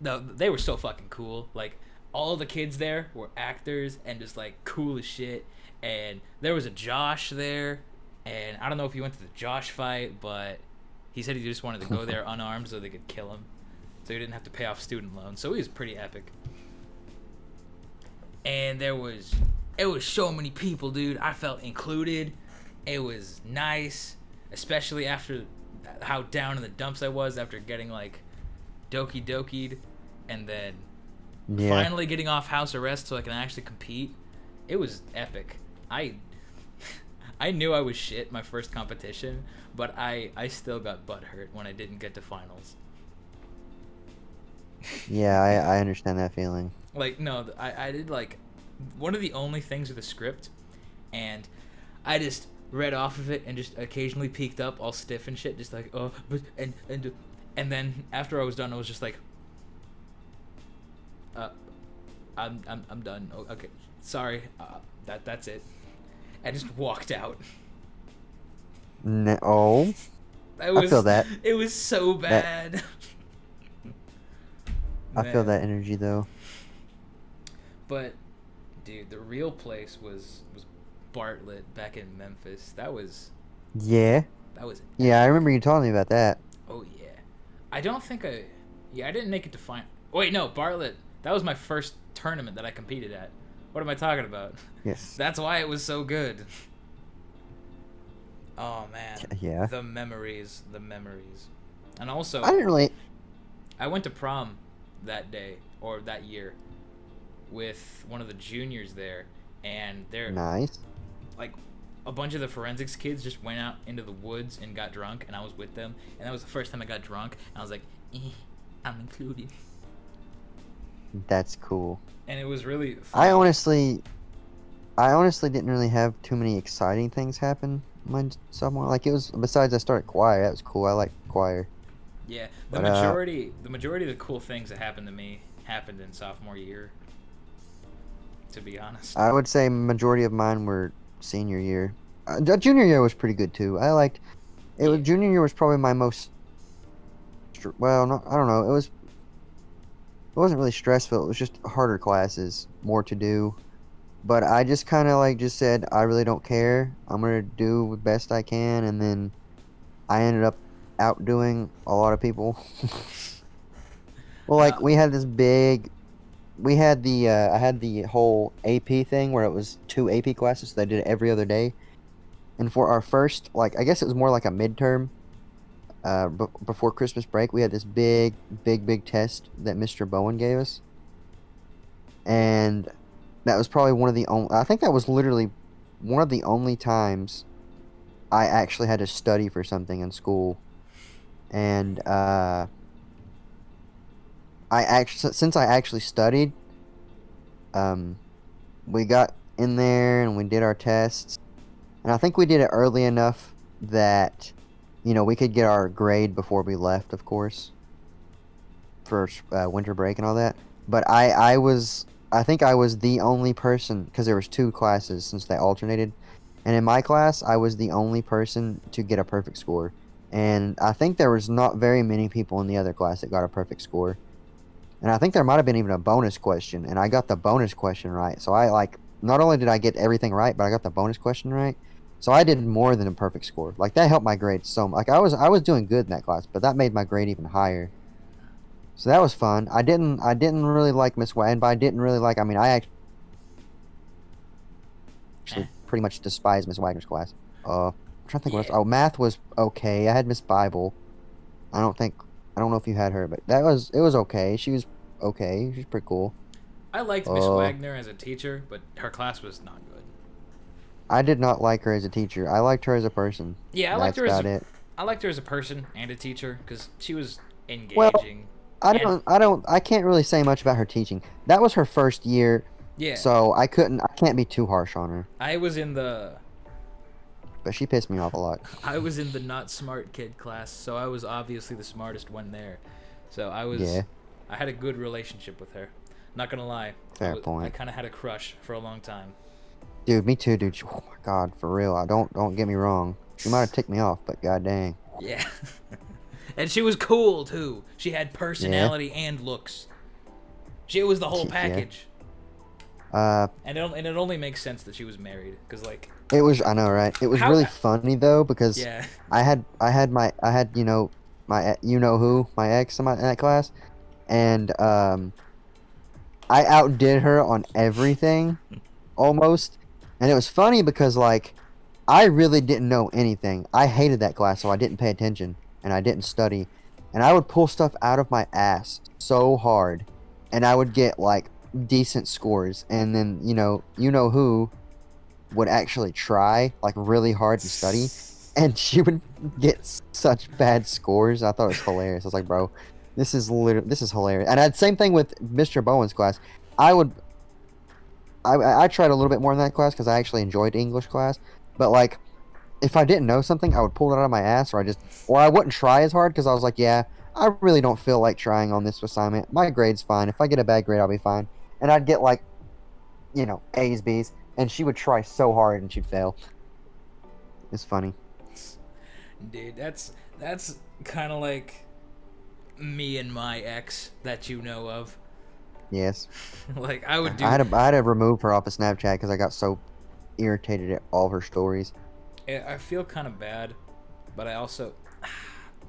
No, they were so fucking cool. Like, all the kids there were actors and just like cool as shit. and there was a Josh there, and I don't know if he went to the Josh fight, but he said he just wanted to go there unarmed so they could kill him, so he didn't have to pay off student loans. So he was pretty epic. And it was so many people, dude. I felt included. It was nice, especially after how down in the dumps I was after getting like dokied, and then finally getting off house arrest so I can actually compete. It was epic. I knew I was shit my first competition, but I still got butthurt when I didn't get to finals. Yeah, I understand that feeling. Like, no, I did like one of the only things with the script, and I just read off of it and just occasionally peeked up all stiff and shit, just like, oh, but and then after I was done, I was just like, I'm done. Oh, okay, sorry, that's it. I just walked out. No, I feel that. It was so bad. I feel that energy though. But, dude, the real place was Bartlett back in Memphis. That was. Yeah. That was. Yeah, I remember you telling me about that. Oh yeah, I don't think I. Yeah, I didn't make it to final. Wait, no, Bartlett. That was my first tournament that I competed at. What am I talking about? Yes. That's why it was so good. Oh man. Yeah. The memories. And also, I didn't really. I went to prom that day or that year with one of the juniors there, and they're nice. Like a bunch of the forensics kids just went out into the woods and got drunk, and I was with them, and that was the first time I got drunk, and I was like, I'm included. That's cool. And it was really funny. I honestly didn't really have too many exciting things happen my sophomore. Like, it was, besides I started choir, that was cool. I like choir. Yeah, the majority of the cool things that happened to me happened in sophomore year, to be honest. I would say majority of mine were senior year. Junior year was pretty good too. I liked it. Was junior year was probably my most. Well, no, I don't know. It wasn't really stressful. It was just harder classes, more to do. But I just kind of like just said, I really don't care. I'm gonna do the best I can, and then I ended up outdoing a lot of people. Well, like we had this big. We had the I had the whole AP thing where it was 2 AP classes, so they did it every other day. And for our first, like, I guess it was more like a midterm, before Christmas break, we had this big test that Mr. Bowen gave us. And that was probably one of the only, I think that was literally one of the only times I actually had to study for something in school. And since I actually studied, we got in there and we did our tests, and I think we did it early enough that, we could get our grade before we left, of course, for winter break and all that. But I think I was the only person, because there was 2 classes since they alternated, and in my class I was the only person to get a perfect score, and I think there was not very many people in the other class that got a perfect score. And I think there might have been even a bonus question, and I got the bonus question right. So not only did I get everything right, but I got the bonus question right. So I did more than a perfect score. Like, that helped my grade so much. Like, I was doing good in that class, but that made my grade even higher. So that was fun. I didn't really like Miss Wagner, but I didn't really like. I mean, I actually pretty much despise Miss Wagner's class. I'm trying to think what else. Oh, math was okay. I had Miss Bible. I don't know if you had her, but it was okay. She was okay. She was pretty cool. I liked Miss Wagner as a teacher, but her class was not good. I did not like her as a teacher. I liked her as a person. Yeah, I liked her as a person and a teacher because she was engaging. Well, I can't really say much about her teaching. That was her first year. Yeah. So I can't be too harsh on her. But she pissed me off a lot. I was in the not smart kid class, so I was obviously the smartest one there. So I had a good relationship with her. Not gonna lie. Fair point. I kind of had a crush for a long time. Dude, me too, dude. Oh my god, for real. Don't get me wrong. She might have ticked me off, but god dang. Yeah. And she was cool too. She had personality and looks. She was the whole package. And it only makes sense that she was married, because like It was, I know, right? It was how really funny though because yeah. I had my you know who my ex in that class, and I outdid her on everything almost, and it was funny because like I really didn't know anything. I hated that class, so I didn't pay attention and I didn't study, and I would pull stuff out of my ass so hard, and I would get like decent scores, and then you know who would actually try like really hard to study, and she would get such bad scores. I thought it was hilarious. I was like, bro, this is hilarious. And I had same thing with Mr. Bowen's class. I would I tried a little bit more in that class because I actually enjoyed English class, but like if I didn't know something, I would pull it out of my ass, or I wouldn't try as hard because I was like, yeah, I really don't feel like trying on this assignment. My grade's fine. If I get a bad grade, I'll be fine. And I'd get like A's, B's, and she would try so hard and she'd fail. It's funny. Dude, that's kind of like me and my ex that you know of. Yes. Like I would do. I had to remove her off of Snapchat because I got so irritated at all her stories. I feel kind of bad, but I also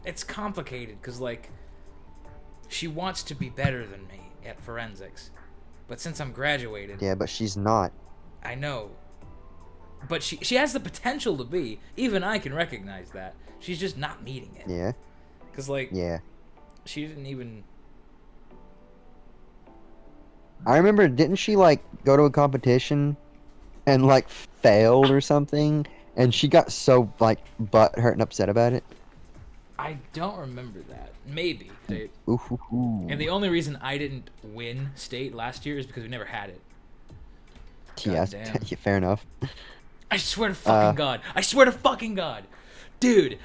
it's complicated because like she wants to be better than me at forensics, but since I'm graduated, Yeah, but she's not. I know. But she has the potential to be. Even I can recognize that. She's just not meeting it. Yeah. Cause like Yeah. she didn't even. I remember, didn't she like go to a competition and like failed or something, and she got so like butthurt and upset about it? I don't remember that. Maybe. Ooh, ooh, ooh. And the only reason I didn't win state last year is because we never had it. Yeah, Goddamn. yeah, fair enough. I swear to fucking God. I swear to fucking God. Dude,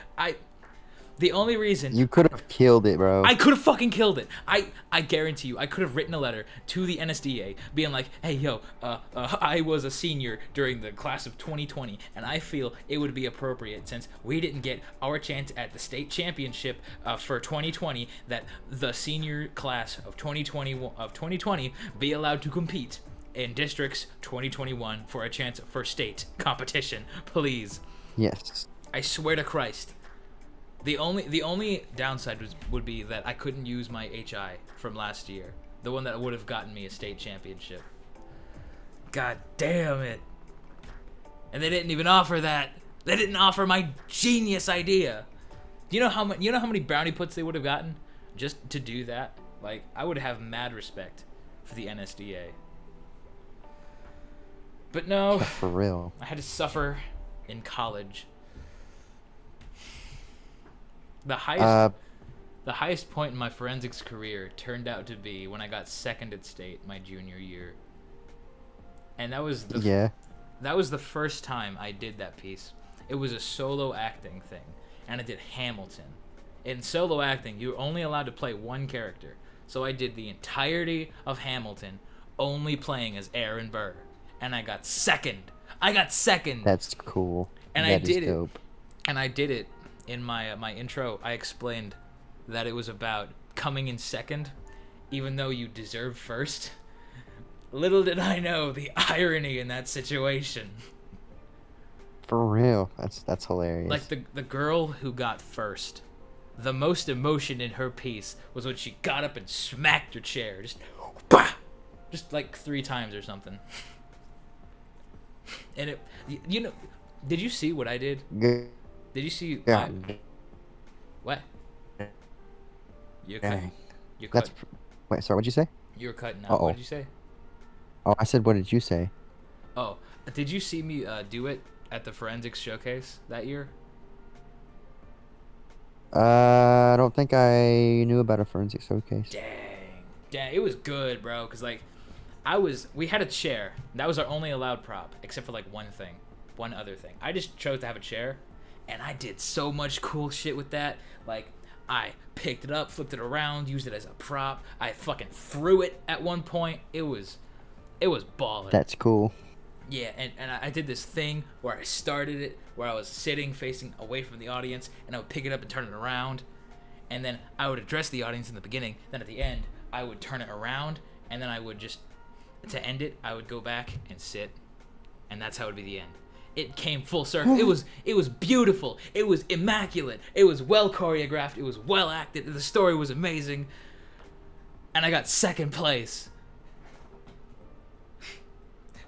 the only reason You could have killed it, bro. I could have fucking killed it. I guarantee you, I could have written a letter to the NSDA being like, hey, yo, I was a senior during the class of 2020, and I feel it would be appropriate since we didn't get our chance at the state championship for 2020 that the senior class of 2020 be allowed to compete in districts 2021 for a chance for state competition, please. Yes. I swear to Christ. The only downside would be that I couldn't use my HI from last year, the one that would have gotten me a state championship. God damn it! And they didn't even offer that. They didn't offer my genius idea. You know how many brownie puts they would have gotten just to do that? Like I would have mad respect for the NSDA. But no, For real. I had to suffer in college. The highest point in my forensics career turned out to be when I got second at state my junior year. And that was the first time I did that piece. It was a solo acting thing, and I did Hamilton. In solo acting, you're only allowed to play one character. So I did the entirety of Hamilton only playing as Aaron Burr, and I got second. That's cool. And that I did is dope. it. And I did it. In my intro, I explained that it was about coming in second, even though you deserve first. Little did I know the irony in that situation. For real, that's hilarious. Like the girl who got first, the most emotion in her piece was when she got up and smacked her chair, just like 3 times or something. And it, did you see what I did? Good. Did you see Yeah. what? You're Dang. cutting. You're cut. Wait, sorry, what'd you say? You're cutting out. Uh-oh. What did you say? Oh, I said, what did you say? Oh, did you see me do it at the forensics showcase that year? I don't think I knew about a forensic showcase. Dang, it was good, bro. Cause like, we had a chair. That was our only allowed prop, except for like one other thing. I just chose to have a chair, and I did so much cool shit with that. Like, I picked it up, flipped it around, used it as a prop. I fucking threw it at one point. It was ballin'. That's cool. Yeah, and I did this thing where I started it, where I was sitting facing away from the audience, and I would pick it up and turn it around, and then I would address the audience in the beginning, then at the end, I would turn it around, and then I would just to end it, I would go back and sit, and that's how it would be the end. It came full circle. It was beautiful. It was immaculate. It was well choreographed. It was well acted. The story was amazing. And I got second place.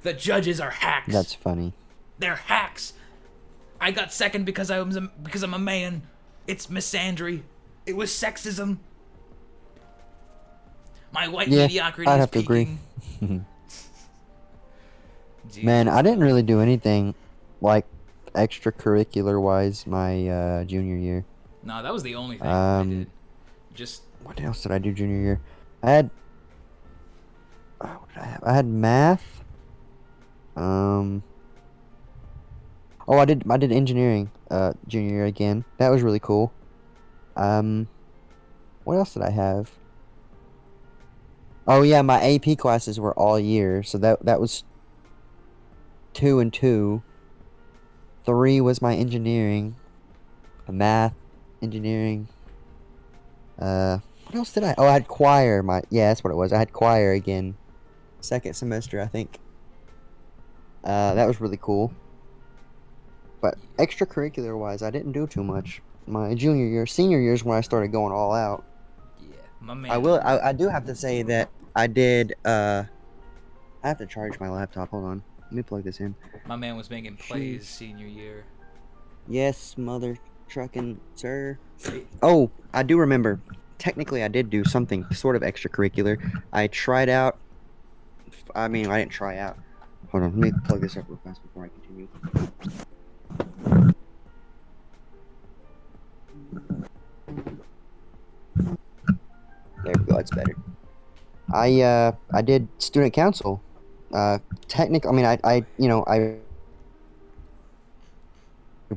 The judges are hacks. That's funny. They're hacks. I got second because I'm a man. It's misandry. It was sexism. My white mediocrity I'd is have to peaking. agree. Man, I didn't really do anything like extracurricular wise my junior year. No, that was the only thing I did. Just what else did I do junior year? I had what did I have? I had math. Oh, I did engineering junior year again. That was really cool. What else did I have? Oh yeah, my AP classes were all year, so that was 2 and 2. 3 was my engineering, math, engineering. What else did I? Oh, I had choir. That's what it was. I had choir again, second semester, I think. That was really cool. But extracurricular wise, I didn't do too much. My junior year, senior year is when I started going all out. yeah, my man. I do have to say that I did. I have to charge my laptop. Hold on. Let me plug this in. My man was making plays senior year. Yes, mother trucking, sir. Oh, I do remember. Technically, I did do something sort of extracurricular. I tried out. I mean, I didn't try out. Hold on. Let me plug this up real fast before I continue. There we go. That's better. I did student council. I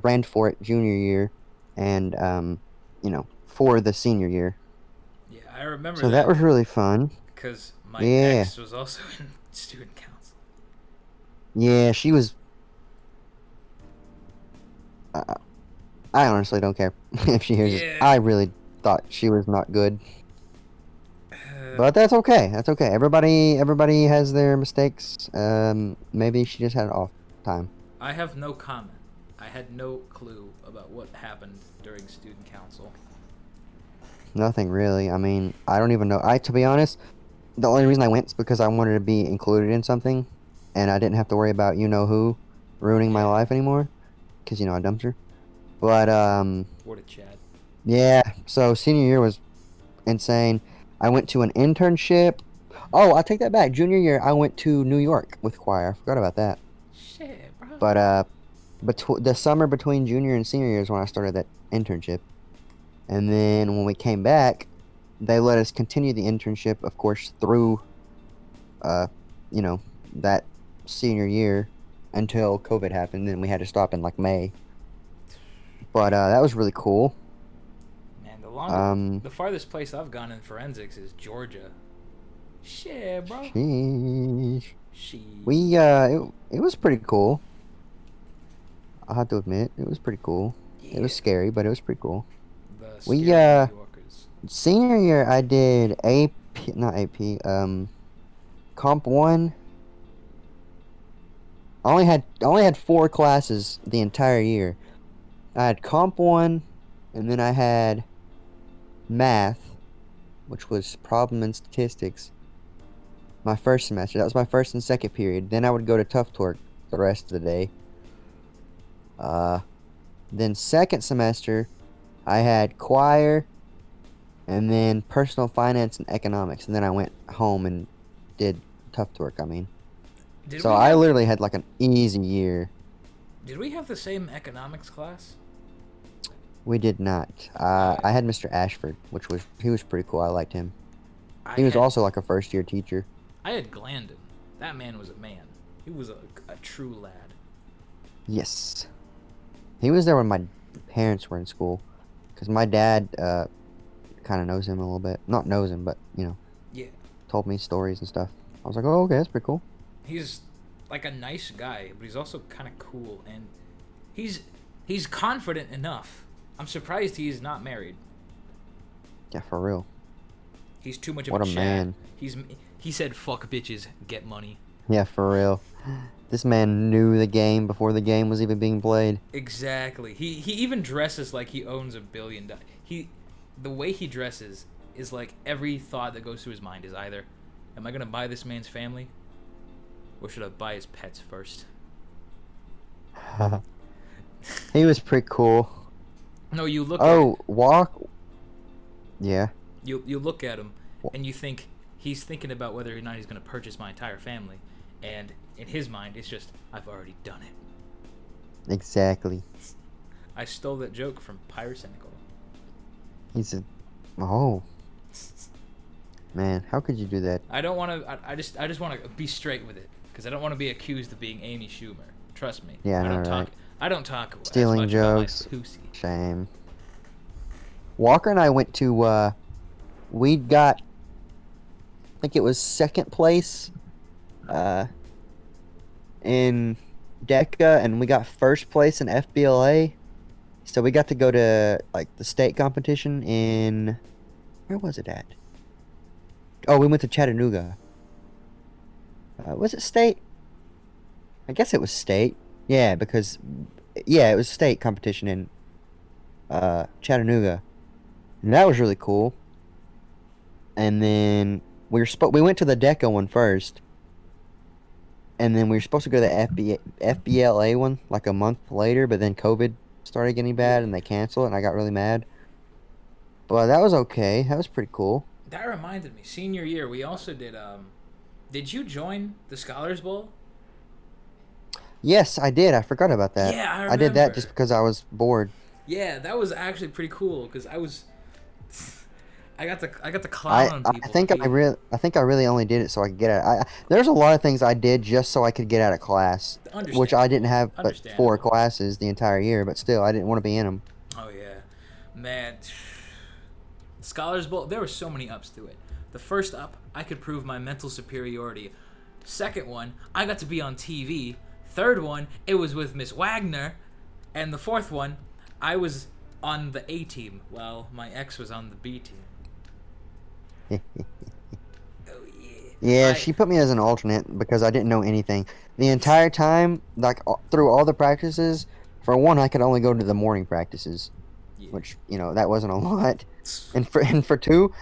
ran for it junior year, and for the senior year. Yeah, I remember. So that was really fun. Because my ex was also in student council. Yeah, she was. I honestly don't care if she hears this. I really thought she was not good. But that's okay. That's okay. Everybody has their mistakes. Maybe she just had an off time. I have no comment. I had no clue about what happened during student council. Nothing really. I mean, I don't even know. To be honest, the only reason I went is because I wanted to be included in something, and I didn't have to worry about who ruining my life anymore, because I dumped her. But What a Chad. Yeah. So senior year was insane. I went to an internship. Oh, I take that back. Junior year, I went to New York with choir. I forgot about that. Shit, bro. But the summer between junior and senior year is when I started that internship. And then when we came back, they let us continue the internship, of course, through, that senior year until COVID happened. Then we had to stop in like May. But that was really cool. Man, the farthest place I've gone in forensics is Georgia. Shit, bro. Sheesh. Sheesh. It was pretty cool. I have to admit, it was pretty cool. Yeah. It was scary, but it was pretty cool. New Yorkers. Senior year I did Comp 1. I only had 4 classes the entire year. I had Comp 1, and then I had math, which was problem and statistics, my first semester. That was my first and second period. Then I would go to Tough Torque the rest of the day. Then second semester, I had choir, and then personal finance and economics. And then I went home and did Tough Torque, I literally had like an easy year. Did we have the same economics class? We did not. I had Mr. Ashford, he was pretty cool. I liked him. He was also like a first year teacher. I had Glandon. That man was a man. He was a true lad. Yes. He was there when my parents were in school. Because my dad kind of knows him a little bit. Not knows him, but, Yeah. told me stories and stuff. I was like, oh, okay, that's pretty cool. He's like a nice guy, but he's also kind of cool. And he's confident enough. I'm surprised he's not married. Yeah, for real. He's too much of What a a Chad. man. He said, "Fuck bitches, get money." Yeah, for real. This man knew the game before the game was even being played. Exactly. He even dresses like he owns $1 billion. The way he dresses is like every thought that goes through his mind is either, am I gonna buy this man's family, or should I buy his pets first? He was pretty cool. No, you look Oh, walk. Yeah. you look at him and you think he's thinking about whether or not he's gonna purchase my entire family, and in his mind it's just, I've already done it. Exactly. I stole that joke from Pyrocynical. He's a. Oh. Man, how could you do that? I don't want to. I just want to be straight with it because I don't want to be accused of being Amy Schumer. Trust me. Yeah, I don't right. talk. I don't talk Stealing as much jokes. about my pussy. Shame. Walker and I went to. We got. I think it was second place. In DECA, and we got first place in FBLA. So we got to go to like the state competition in. Where was it at? Oh, we went to Chattanooga. Was it state? I guess it was state. Yeah, because it was state competition in Chattanooga, and that was really cool. And then we went to the DECA one first, and then we were supposed to go to the FBLA one like a month later, but then COVID started getting bad and they canceled it, and I got really mad. But that was okay. That was pretty cool. That reminded me. Senior year, we also did. Did you join the Scholars Bowl? Yes, I did. I forgot about that. Yeah, I remember. I did that just because I was bored. Yeah, that was actually pretty cool because I got to clown on people. I think I really only did it so I could get out. There's a lot of things I did just so I could get out of class, which I didn't have but 4 classes the entire year. But still, I didn't want to be in them. Oh yeah, man. Scholars Bowl. There were so many ups to it. The first up, I could prove my mental superiority. Second one, I got to be on TV. Third one, it was with Miss Wagner. And the fourth one, I was on the A team while my ex was on the B team. Oh yeah. Yeah, she put me as an alternate because I didn't know anything. The entire time, like through all the practices, for one, I could only go to the morning practices, which, that wasn't a lot. And for two,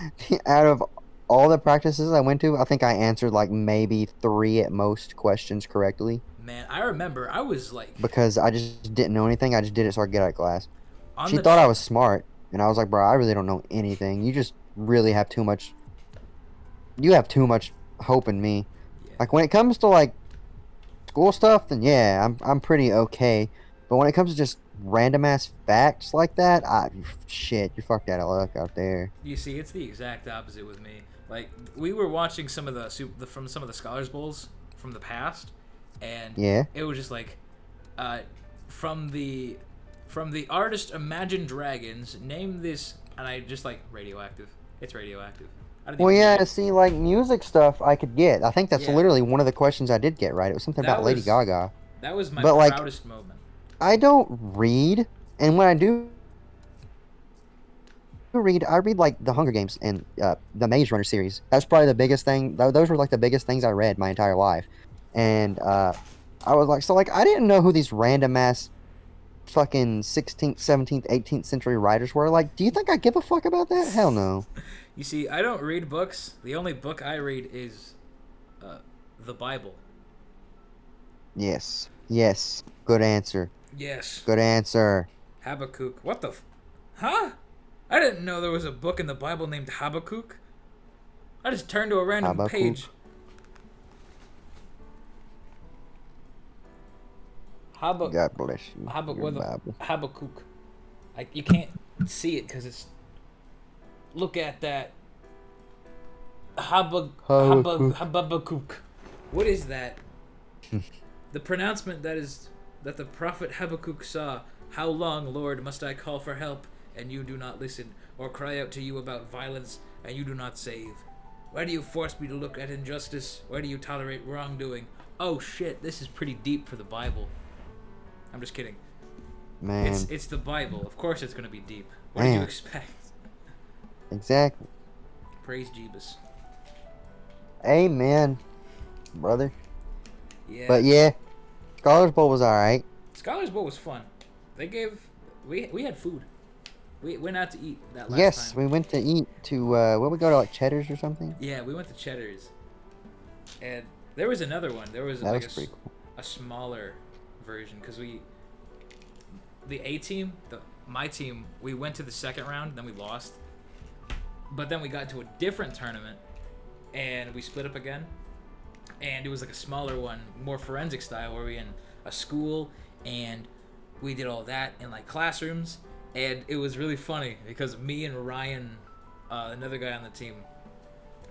out of all the practices I went to, I think I answered like maybe 3 at most questions correctly. Man, I remember I was like... Because I just didn't know anything. I just did it so I could get out of class. She thought I was smart, and I was like, bro, I really don't know anything. You just really have too much... You have too much hope in me. Yeah. Like, when it comes to, like, school stuff, then yeah, I'm pretty okay. But when it comes to just random-ass facts like that, shit, you're fucked out of luck out there. You see, it's the exact opposite with me. Like, we were watching some of from some of the Scholars Bowls from the past, and it was just like, from the artist Imagine Dragons, name this, and I just like, radioactive. It's radioactive. Well, yeah, see, like, music stuff I could get. I think that's literally one of the questions I did get right. It was something about Lady Gaga. That was my proudest moment. I don't read, and when I do read, I read, like, the Hunger Games and the Maze Runner series. That's probably the biggest thing. Those were, like, the biggest things I read my entire life. And I was like, so, like, I didn't know who these random-ass fucking 16th, 17th, 18th century writers were. Like, do you think I give a fuck about that? Hell no. You see, I don't read books. The only book I read is the Bible. Yes. Yes. Good answer. Yes. Good answer. Habakkuk. What the Huh? I didn't know there was a book in the Bible named Habakkuk. I just turned to a random page. God bless you. Habakkuk. You can't see it because it's... Look at that. Habakkuk. What is that? The pronouncement that the prophet Habakkuk saw. How long, Lord, must I call for help, and you do not listen, or cry out to you about violence, and you do not save? Why do you force me to look at injustice? Why do you tolerate wrongdoing? Oh shit, this is pretty deep for the Bible. I'm just kidding. Man. It's the Bible. Of course it's gonna be deep. What do you expect? Exactly. Praise Jeebus. Amen, brother. Yeah. But yeah, Scholars Bowl was alright. Scholars Bowl was fun. They gave we had food. We went out to eat that last Yes, time. we went to eat to where we go to, like Cheddar's or something. Yeah, we went to Cheddar's, and there was another one. There was That like was pretty cool. a smaller version because the A team, my team, we went to the second round, then we lost, but then we got to a different tournament, and we split up again, and it was like a smaller one, more forensic style, where we in a school and we did all that in like classrooms, and it was really funny because me and Ryan, another guy on the team,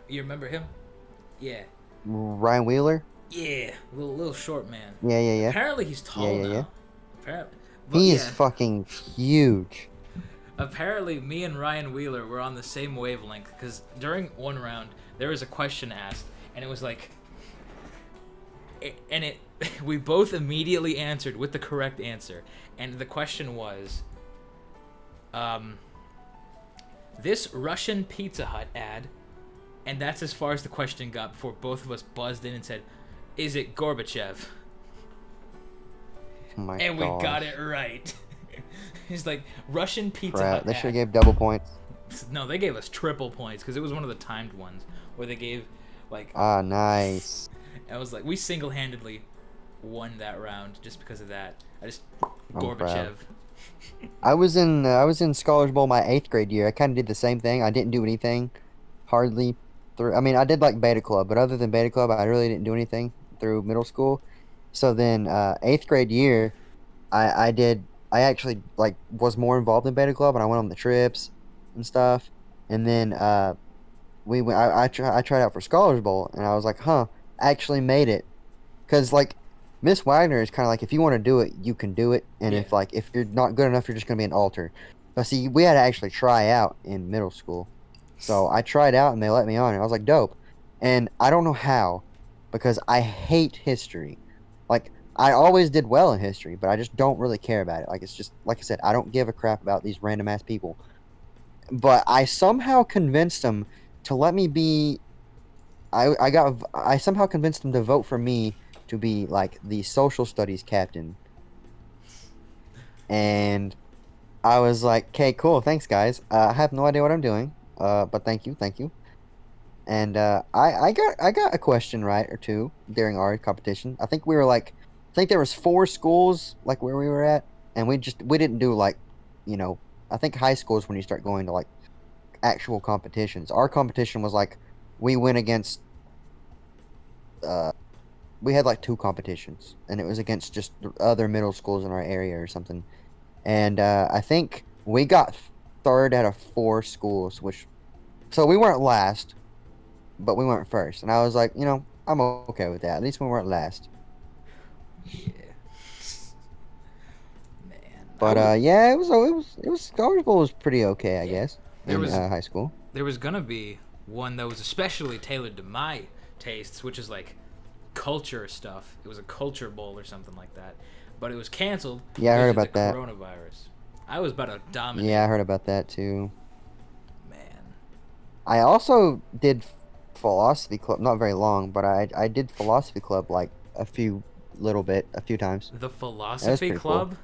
you remember him? Yeah. Ryan Wheeler. Yeah, little short man. Yeah. Apparently he's tall now. Yeah. Apparently, He is fucking huge. Apparently, me and Ryan Wheeler were on the same wavelength because during one round there was a question asked, and it was like, we both immediately answered with the correct answer, and the question was, this Russian Pizza Hut ad, and that's as far as the question got before both of us buzzed in and said, "Is it Gorbachev?" Oh my And gosh. we got it right. He's like, Russian Pizza Crap, Hut they ad. should have gave double points. No, they gave us triple points because it was one of the timed ones where they gave like. Ah, nice. I was like, we single-handedly won that round just because of that. I'm Gorbachev. I was in Scholars Bowl my 8th grade year. I kind of did the same thing. I didn't do anything, hardly through. I mean, I did like Beta Club, but other than Beta Club, I really didn't do anything through middle school. So then, 8th grade year, I actually like was more involved in Beta Club, and I went on the trips and stuff. And then we went. I tried out for Scholars Bowl, and I was like, huh, I actually made it, because like Miss Wagner is kind of like, if you want to do it, you can do it, and Yeah. if you're not good enough, you're just gonna be an alter. But see, we had to actually try out in middle school, so I tried out, and they let me on, and I was like, dope. And I don't know how, because I hate history. Like, I always did well in history, but I just don't really care about it. Like, it's just, like I said, I don't give a crap about these random ass people. But I somehow convinced them to let me be. I somehow convinced them to vote for me to be like the social studies captain. And I was like, okay, cool, thanks guys. I have no idea what I'm doing. But thank you. And I got a question right or two during our competition. I think there was 4 schools like where we were at, and we didn't do like, I think high school is when you start going to like actual competitions. Our competition was like we went against we had like 2 competitions, and it was against just other middle schools in our area or something. And I think we got 3rd out of 4 schools, so we weren't last, but we weren't first. And I was like, I'm okay with that. At least we weren't last. Yeah. Man. But yeah, it was Scholars Bowl was pretty okay, I guess. There In was- high school. There was gonna be one that was especially tailored to my tastes, which is like culture stuff. It was a culture bowl or something like that, but it was canceled. Yeah, I heard because of about that. Coronavirus. I was about to dominate. Yeah, I heard about that too. Man. I also did philosophy club, not very long, but I did philosophy club like a few times. The philosophy pretty club. cool.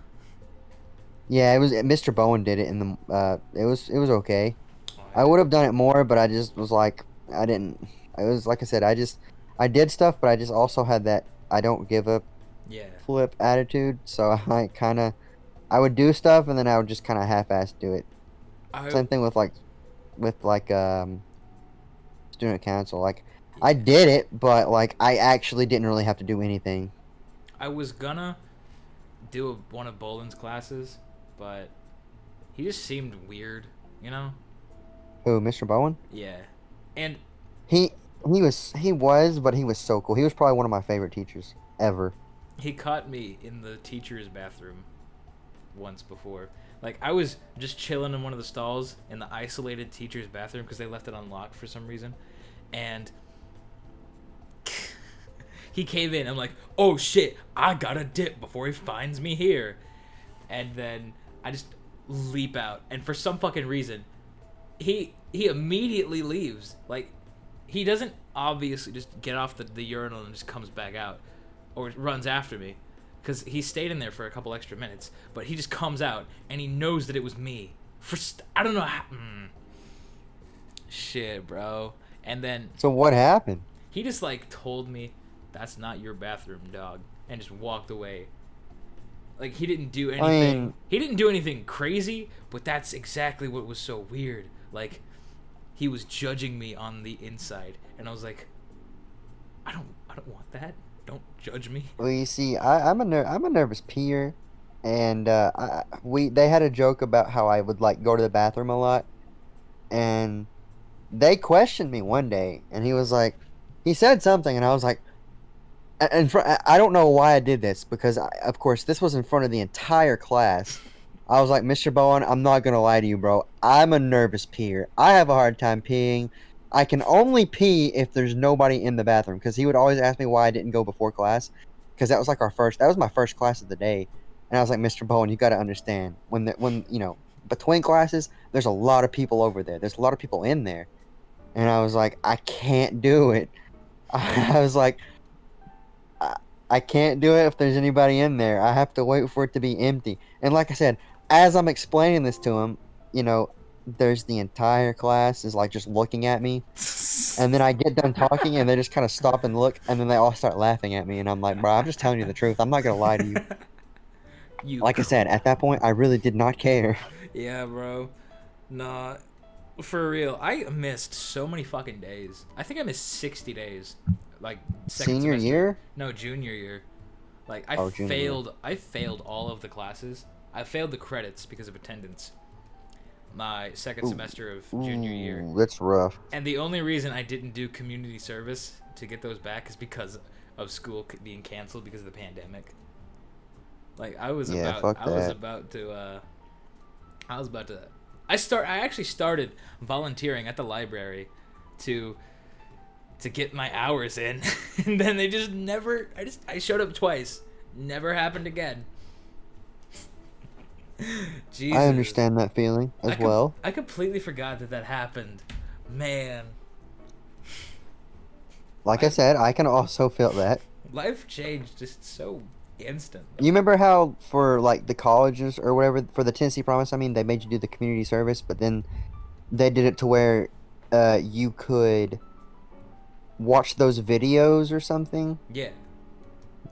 Yeah, it was Mr. Bowen did it in the it was okay. I would have done it more, but I just was like, I didn't. It was like I said, I did stuff, but I just also had that I don't give a Yeah. flip attitude. So I would do stuff, and then I would just kind of half-ass do it. Same thing with student council. Like, I did it, but like I actually didn't really have to do anything. I was gonna do one of Boland's classes, but he just seemed weird, you know? Who, Mr. Bowen? Yeah. And He was, but he was so cool. He was probably one of my favorite teachers ever. he caught me in the teacher's bathroom once before. Like, I was just chilling in one of the stalls in the isolated teacher's bathroom because they left it unlocked for some reason. And he came in. I'm like, oh shit, I gotta dip before he finds me here. And then I just leap out. And for some fucking reason, he immediately leaves. Like, he doesn't obviously just get off the urinal and just comes back out or runs after me, because he stayed in there for a couple extra minutes. But he just comes out and he knows that it was me. I don't know how. Shit, bro. And then So what happened? he just like told me, "That's not your bathroom, dog," and just walked away. Like, he didn't do anything. He didn't do anything crazy, but that's exactly what was so weird. Like, he was judging me on the inside, and I was like, I don't want that. Don't judge me. Well, you see, I'm a nervous peer, and they had a joke about how I would like go to the bathroom a lot, and they questioned me one day, and he said something, and I was like, I don't know why I did this, because of course this was in front of the entire class. I was like, Mr. Bowen, I'm not gonna lie to you, bro. I'm a nervous peer. I have a hard time peeing. I can only pee if there's nobody in the bathroom, because he would always ask me why I didn't go before class, because that was like that was my first class of the day, and I was like, Mr. Bowen, you got to understand, when between classes, there's a lot of people over there. There's a lot of people in there, and I was like, I can't do it. I was like, I can't do it if there's anybody in there. I have to wait for it to be empty. And like I said, as I'm explaining this to him, there's the entire class is like just looking at me. And then I get done talking and they just kind of stop and look, and then they all start laughing at me. And I'm like, bro, I'm just telling you the truth. I'm not going to lie to you. Like I said, at that point, I really did not care. Yeah, bro. Nah, for real. I missed so many fucking days. I think I missed 60 days. Like, Senior year? No, junior year. Like, I failed all of the classes. I failed the credits because of attendance. My second semester of junior year. That's rough. And the only reason I didn't do community service to get those back is because of school being canceled because of the pandemic. Like, I actually started volunteering at the library to get my hours in, and then they just never. I showed up twice, never happened again. Jesus. I understand that feeling as well. I completely forgot that happened, man. Like I said, I can also feel that. Life changed just so instant. You remember how for like the colleges or whatever, for the Tennessee Promise, I mean, they made you do the community service, but then they did it to where you could watch those videos or something. Yeah.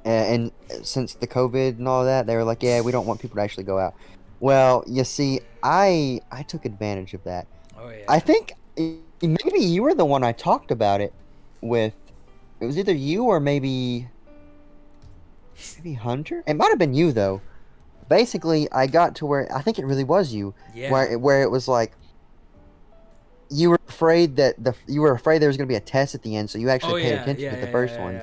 And since the COVID and all that, they were like, yeah, we don't want people to actually go out. Well, you see, I took advantage of that. Oh, yeah. I think maybe you were the one I talked about it with. It was either you or maybe Hunter? It might have been you, though. Basically, I got to where, I think it really was you. Yeah. Where it was like, you were afraid there was going to be a test at the end, so you actually paid attention to the first one.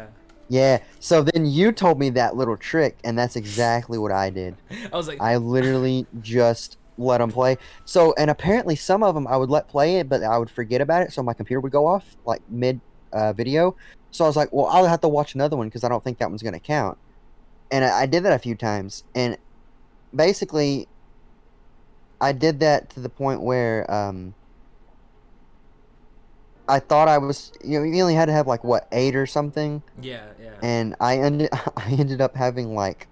Yeah, so then you told me that little trick, and that's exactly what I did. I was like, I literally just let them play. So, and apparently some of them I would let play it, but I would forget about it, so my computer would go off, like, mid-video. So I was like, well, I'll have to watch another one, because I don't think that one's going to count. And I did that a few times, and basically, I did that to the point where, I thought I was, you only had to have like 8 or something. Yeah. And I ended up having like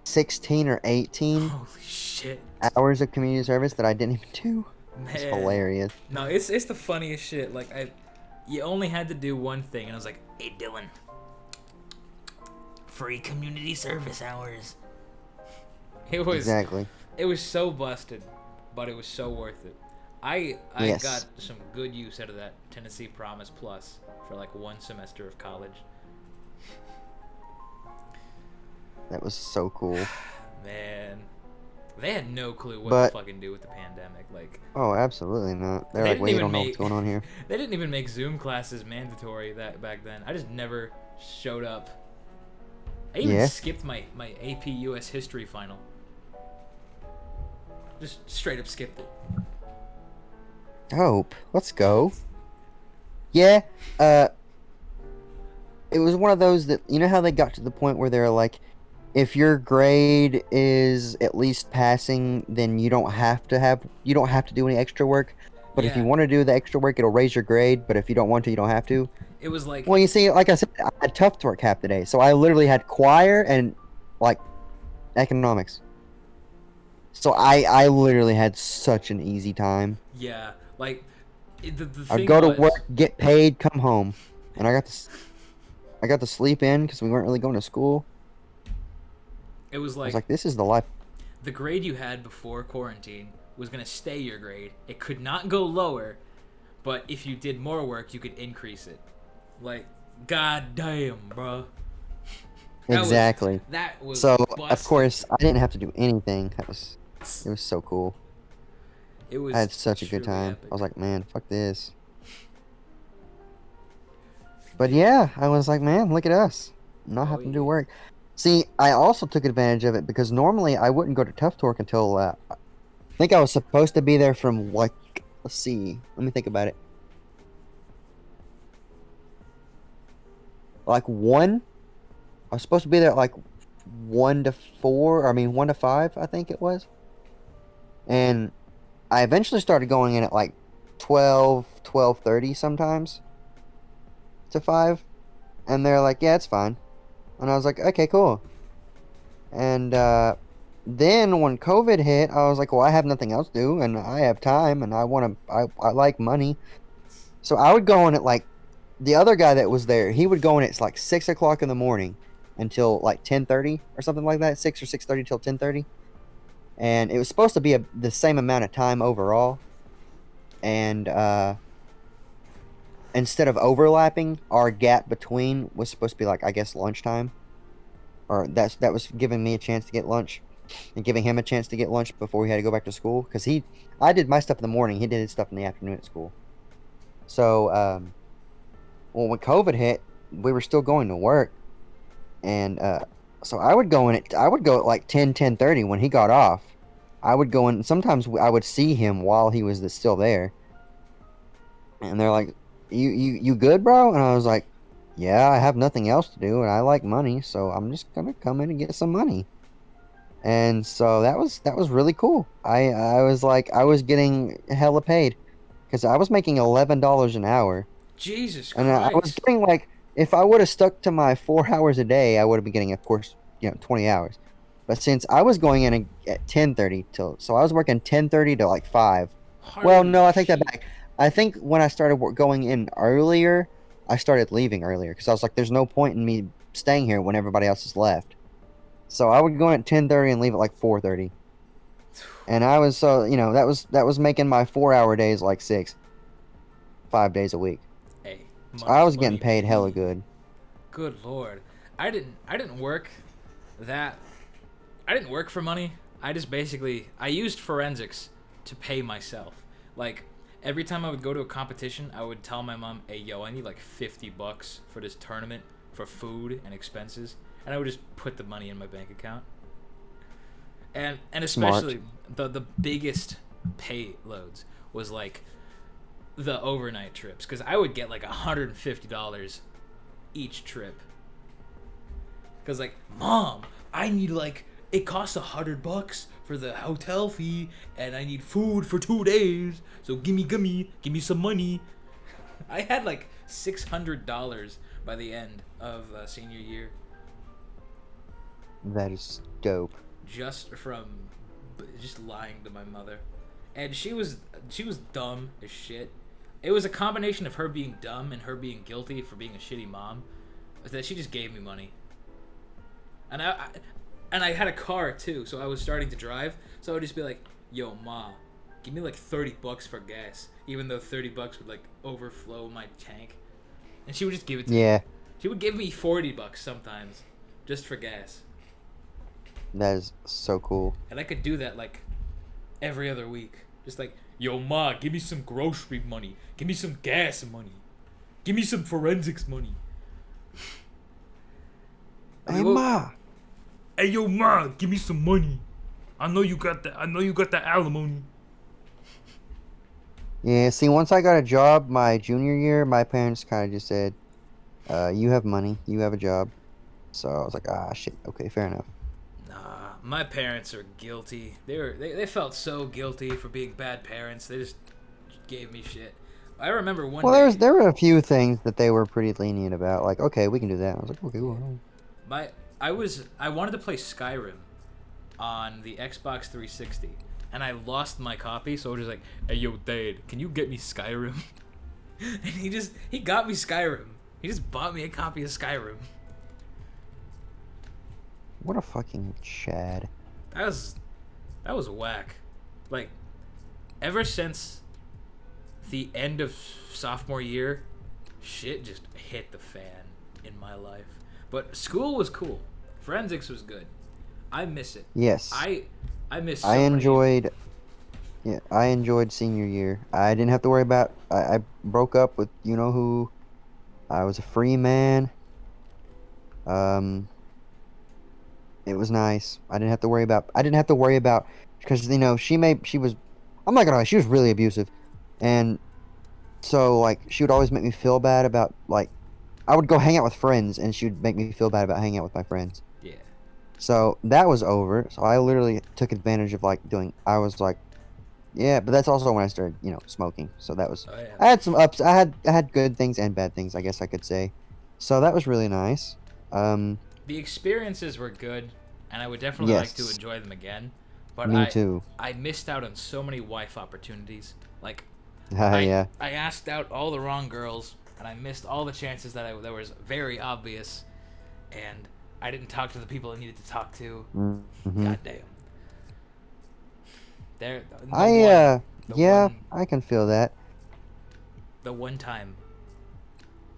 16 or 18 Holy shit. hours of community service that I didn't even do. Man. It's hilarious. No, it's the funniest shit. Like, you only had to do one thing, and I was like, hey, Dylan, free community service hours. It was so busted, but it was so worth it. I got some good use out of that Tennessee Promise Plus for like 1 semester of college. That was so cool. Man, they had no clue what to fucking do with the pandemic. Like, oh, absolutely not. They're like, we don't know what's going on here. They didn't even make Zoom classes mandatory back then. I just never showed up. I even skipped my AP US history final. Just straight up skipped it. Hope. Let's go. Yeah, it was one of those that, you know how they got to the point where they're like, if your grade is at least passing, then you don't have to do any extra work. But if you Yeah, want to do the extra work, it'll raise your grade. But if you don't want to, you don't have to. it was like Well, you see, like I said, I had tough work half the day, so I literally had choir and like economics. So I literally had such an easy time. yeah, like the I'd thing go to work, was, get paid, come home, and I got to sleep in because we weren't really going to school. it was I was like like, this is the life. the grade you had before quarantine was gonna stay your grade. It could not go lower, but if you did more work, you could increase it. Like, god damn, bro. That was Exactly. that was So of busted. course I didn't have to do anything. It was so cool. It I was had such a good truly time. I epic. was like, man, fuck this. But Dude. yeah, I was like, man, look at us, not Oh having to do yeah. work. See, I also took advantage of it because normally I wouldn't go to Tough Torque until I think I was supposed to be there from like, let's see, let me think about it. Like one, I was supposed to be there at like 1 to 4, I mean 1 to 5, I think it was. And I eventually started going in at like 12:30 sometimes to 5. And they're like, yeah, it's fine. And I was like, okay, cool. And then when COVID hit, I was like, well, I have nothing else to do, and I have time, and I like money. So I would go in at like, the other guy that was there, he would go in at like 6 o'clock in the morning until like 10:30 or something like that, 6 or 6:30 till 10:30. And it was supposed to be the same amount of time overall. And instead of overlapping, our gap between was supposed to be like, I guess, lunchtime. Or that was giving me a chance to get lunch and giving him a chance to get lunch before we had to go back to school. Because I did my stuff in the morning, he did his stuff in the afternoon at school. So, well, when COVID hit, we were still going to work. And so I would go at like 10:30 when he got off. I would go in, sometimes I would see him while he was still there. And they're like, you good, bro? And I was like, yeah, I have nothing else to do, and I like money, so I'm just gonna come in and get some money. And so that was really cool. I was like, I was getting hella paid because I was making $11 an hour, Jesus and I was Christ. getting like, if I would have stuck to my 4 hours a day, I would have been getting, of course, 20 hours. But since I was going in at 10:30 till, so I was working 10:30 to like 5. Well, Holy no, I take that shit. back. I think when I started going in earlier, I started leaving earlier because I was like, there's no point in me staying here when everybody else has left. So I would go in at 10:30 and leave at like 4:30. And I was, so that was making my 4 hour days like 5 days a week. Hey, So I money's was getting money, paid hella baby. good. Good lord. I didn't work that I didn't work for money. I just basically I used forensics to pay myself. Like every time I would go to a competition, I would tell my mom, "Hey, yo, I need like $50 for this tournament for food and expenses," and I would just put the money in my bank account. And Smart. especially the biggest payloads was like the overnight trips because I would get like $150 each trip. Because like, mom, I need like it costs $100 for the hotel fee, and I need food for 2 days. So give me some money. I had like $600 by the end of senior year, That is dope. just from just lying to my mother, and she was dumb as shit. It was a combination of her being dumb and her being guilty for being a shitty mom, that she just gave me money. And I had a car too, so I was starting to drive. So I would just be like, "Yo, ma, give me like $30 for gas," even though $30 would like overflow my tank, and she would just give it to me. Yeah, She would give me $40 sometimes, just for gas, that is so cool. and I could do that like every other week. Just like, "Yo, ma, give me some grocery money, give me some gas money, give me some forensics money." I Hey, mean, well, ma. hey, yo, ma, give me some money. I know you got that. I know you got that alimony. Yeah, see, once I got a job my junior year, my parents kind of just said, you have money, you have a job. So I was like, ah, shit, okay, fair enough. My parents are guilty. They felt so guilty for being bad parents. They just gave me shit. I remember one Well, day. there were a few things that they were pretty lenient about. Like, okay, we can do that. I was like, okay, Yeah. well. I wanted to play Skyrim on the Xbox 360, and I lost my copy. So I was just like, "Hey, yo, Dad, can you get me Skyrim?" And he got me Skyrim. He just bought me a copy of Skyrim. What a fucking Chad. That was whack. Like, ever since the end of sophomore year, shit just hit the fan in my life. But school was cool. Forensics was good. I miss it. Yes. I miss. So I many- enjoyed. Yeah, I enjoyed senior year. I didn't have to worry about. I broke up with you know who. I was a free man. Um. It was nice. I didn't have to worry about. I didn't have to worry about because you know she was. I'm not gonna lie. She was really abusive, and so like she would always make me feel bad about like. I would go hang out with friends, and she would make me feel bad about hanging out with my friends. Yeah. So that was over. So I literally took advantage of like doing. I was like, yeah, but that's also when I started, you know, smoking. So that was. Oh yeah. I had some ups. I had good things and bad things, I guess I could say. So that was really nice. The experiences were good, and I would definitely like to Yes. enjoy them again. But Me too. I missed out on so many wife opportunities. Like, Yeah. I asked out all the wrong girls, and I missed all the chances that was very obvious, and I didn't talk to the people I needed to talk to. Mm-hmm. God damn. There. Yeah, I can feel that. The one time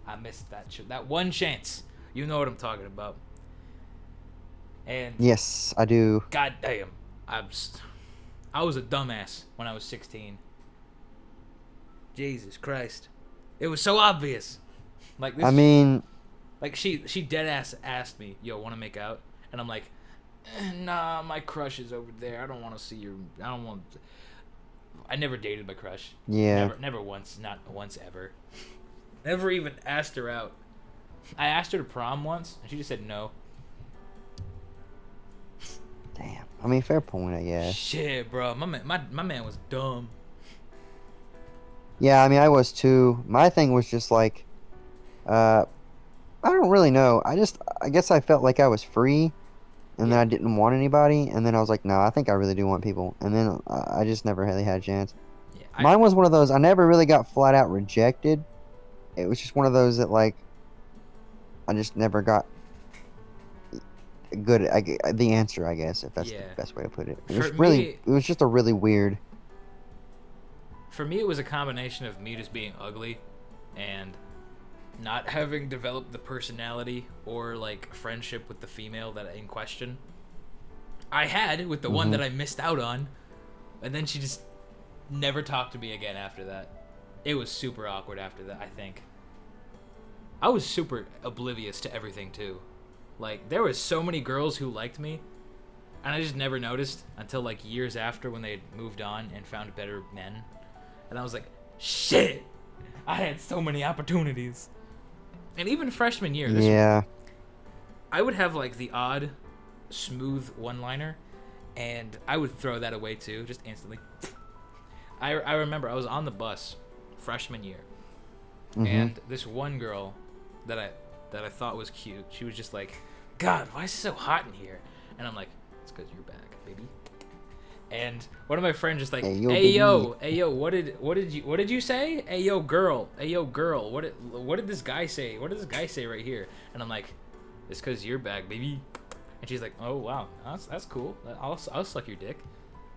I missed that one chance. You know what I'm talking about. And Yes, I do. God damn, I was a dumbass when I was 16. Jesus Christ, it was so obvious. Like this. I mean, like she dead ass asked me, "Yo, want to make out?" And I'm like, "Nah, my crush is over there. I don't want to see your. I don't want." I never dated my crush. yeah. Never once. Not once ever. Never even asked her out. I asked her to prom once, and she just said no. Damn. I mean, fair point, I guess. Shit, bro. My man was dumb. Yeah, I mean, I was too. My thing was just like, I don't really know. I guess I felt like I was free, and then I didn't want anybody, and then I was like, no, I think I really do want people, and then I just never really had a chance. Yeah, Mine was one of those. I never really got flat out rejected. It was just one of those that like, I just never got good. The answer, I guess, if that's Yeah. the best way to put it. It For was really. me- It was just a really weird. For me, it was a combination of me just being ugly, and not having developed the personality or like friendship with the female that in question. I had with the one that I missed out on, and then she just never talked to me again after that. It was super awkward after that, I think. I was super oblivious to everything too. Like there was so many girls who liked me, and I just never noticed until like years after when they had moved on and found better men. And I was like, shit, I had so many opportunities. And even freshman year, Yeah. I would have like the odd smooth one-liner, and I would throw that away too, just instantly. I remember I was on the bus freshman year, and this one girl that I thought was cute, she was just like, God, why is it so hot in here? And I'm like, it's because you're back, baby. And one of my friends just like, Hey, yo, hey yo, what did you say? Hey yo, girl, what did this guy say? What did this guy say right here? And I'm like, it's because you're back, baby. And she's like, oh wow, that's cool. I'll suck your dick,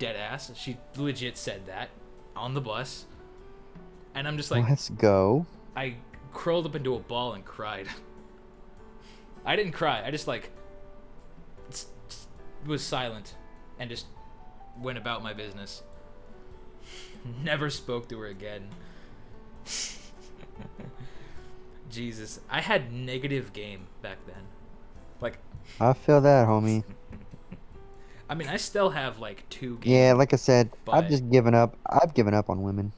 dead ass. She legit said that on the bus, and I'm just like, Let's go. I curled up into a ball and cried. I didn't cry. I just like was silent and just went about my business. Never spoke to her again. Jesus, I had negative game back then. Like, I feel that, homie. I mean, I still have like 2 games. Yeah, like I said, I've But- just given up. I've given up on women.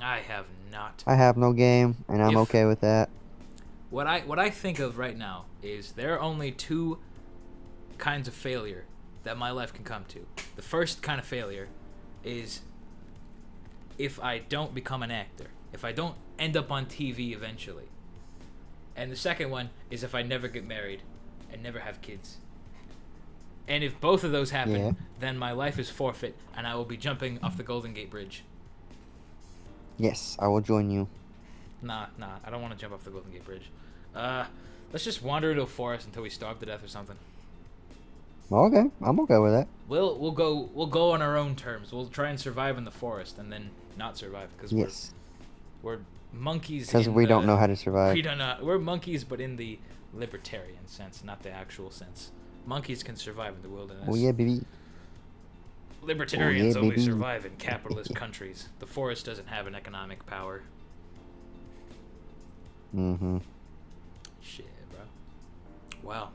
I have not. I have no game, and I'm If- okay with that. What I think of right now is there are only 2 kinds of failure that my life can come to. The first kind of failure is if I don't become an actor, if I don't end up on TV eventually. And the second one is if I never get married and never have kids. And if both of those happen, then my life is forfeit and I will be jumping off the Golden Gate Bridge. Yes, I will join you. Nah, I don't want to jump off the Golden Gate Bridge. Let's just wander into a forest until we starve to death or something. Okay, I'm okay with that. We'll go on our own terms. We'll try and survive in the forest and then not survive because we're monkeys. Because we don't know how to survive. We don't know. We're monkeys, but in the libertarian sense, not the actual sense. Monkeys can survive in the wilderness. Oh yeah, baby. Libertarians only survive in capitalist countries. The forest doesn't have an economic power. Mm-hmm. Shit, bro. Wow.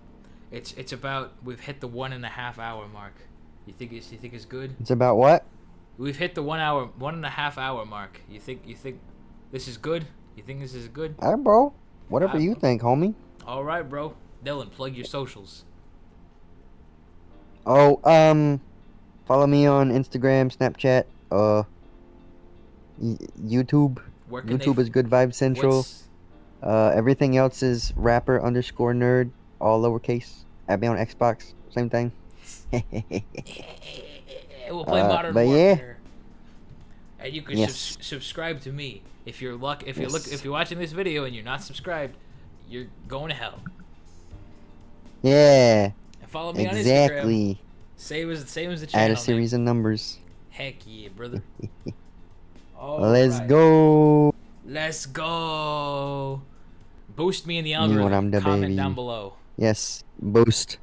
It's about, we've hit the 1.5 hour mark. You think it's good? It's about what? We've hit the 1.5 hour mark. You think this is good? You think this is good? All right, bro. Whatever you think, homie. All right, bro. Dylan, plug your socials. Oh, follow me on Instagram, Snapchat, YouTube. YouTube is Good Vibe Central. Everything else is rapper_nerd, all lowercase. Add me on Xbox, same thing. We'll play Modern Warfare. And you can subscribe to me. If you're if you're watching this video and you're not subscribed, you're going to hell. Yeah. And follow me on Instagram. Exactly. Same as the channel. Add a series of numbers. Heck yeah, brother. Let's go. Let's go. Boost me in the algorithm. Comment down below. Yes, boost.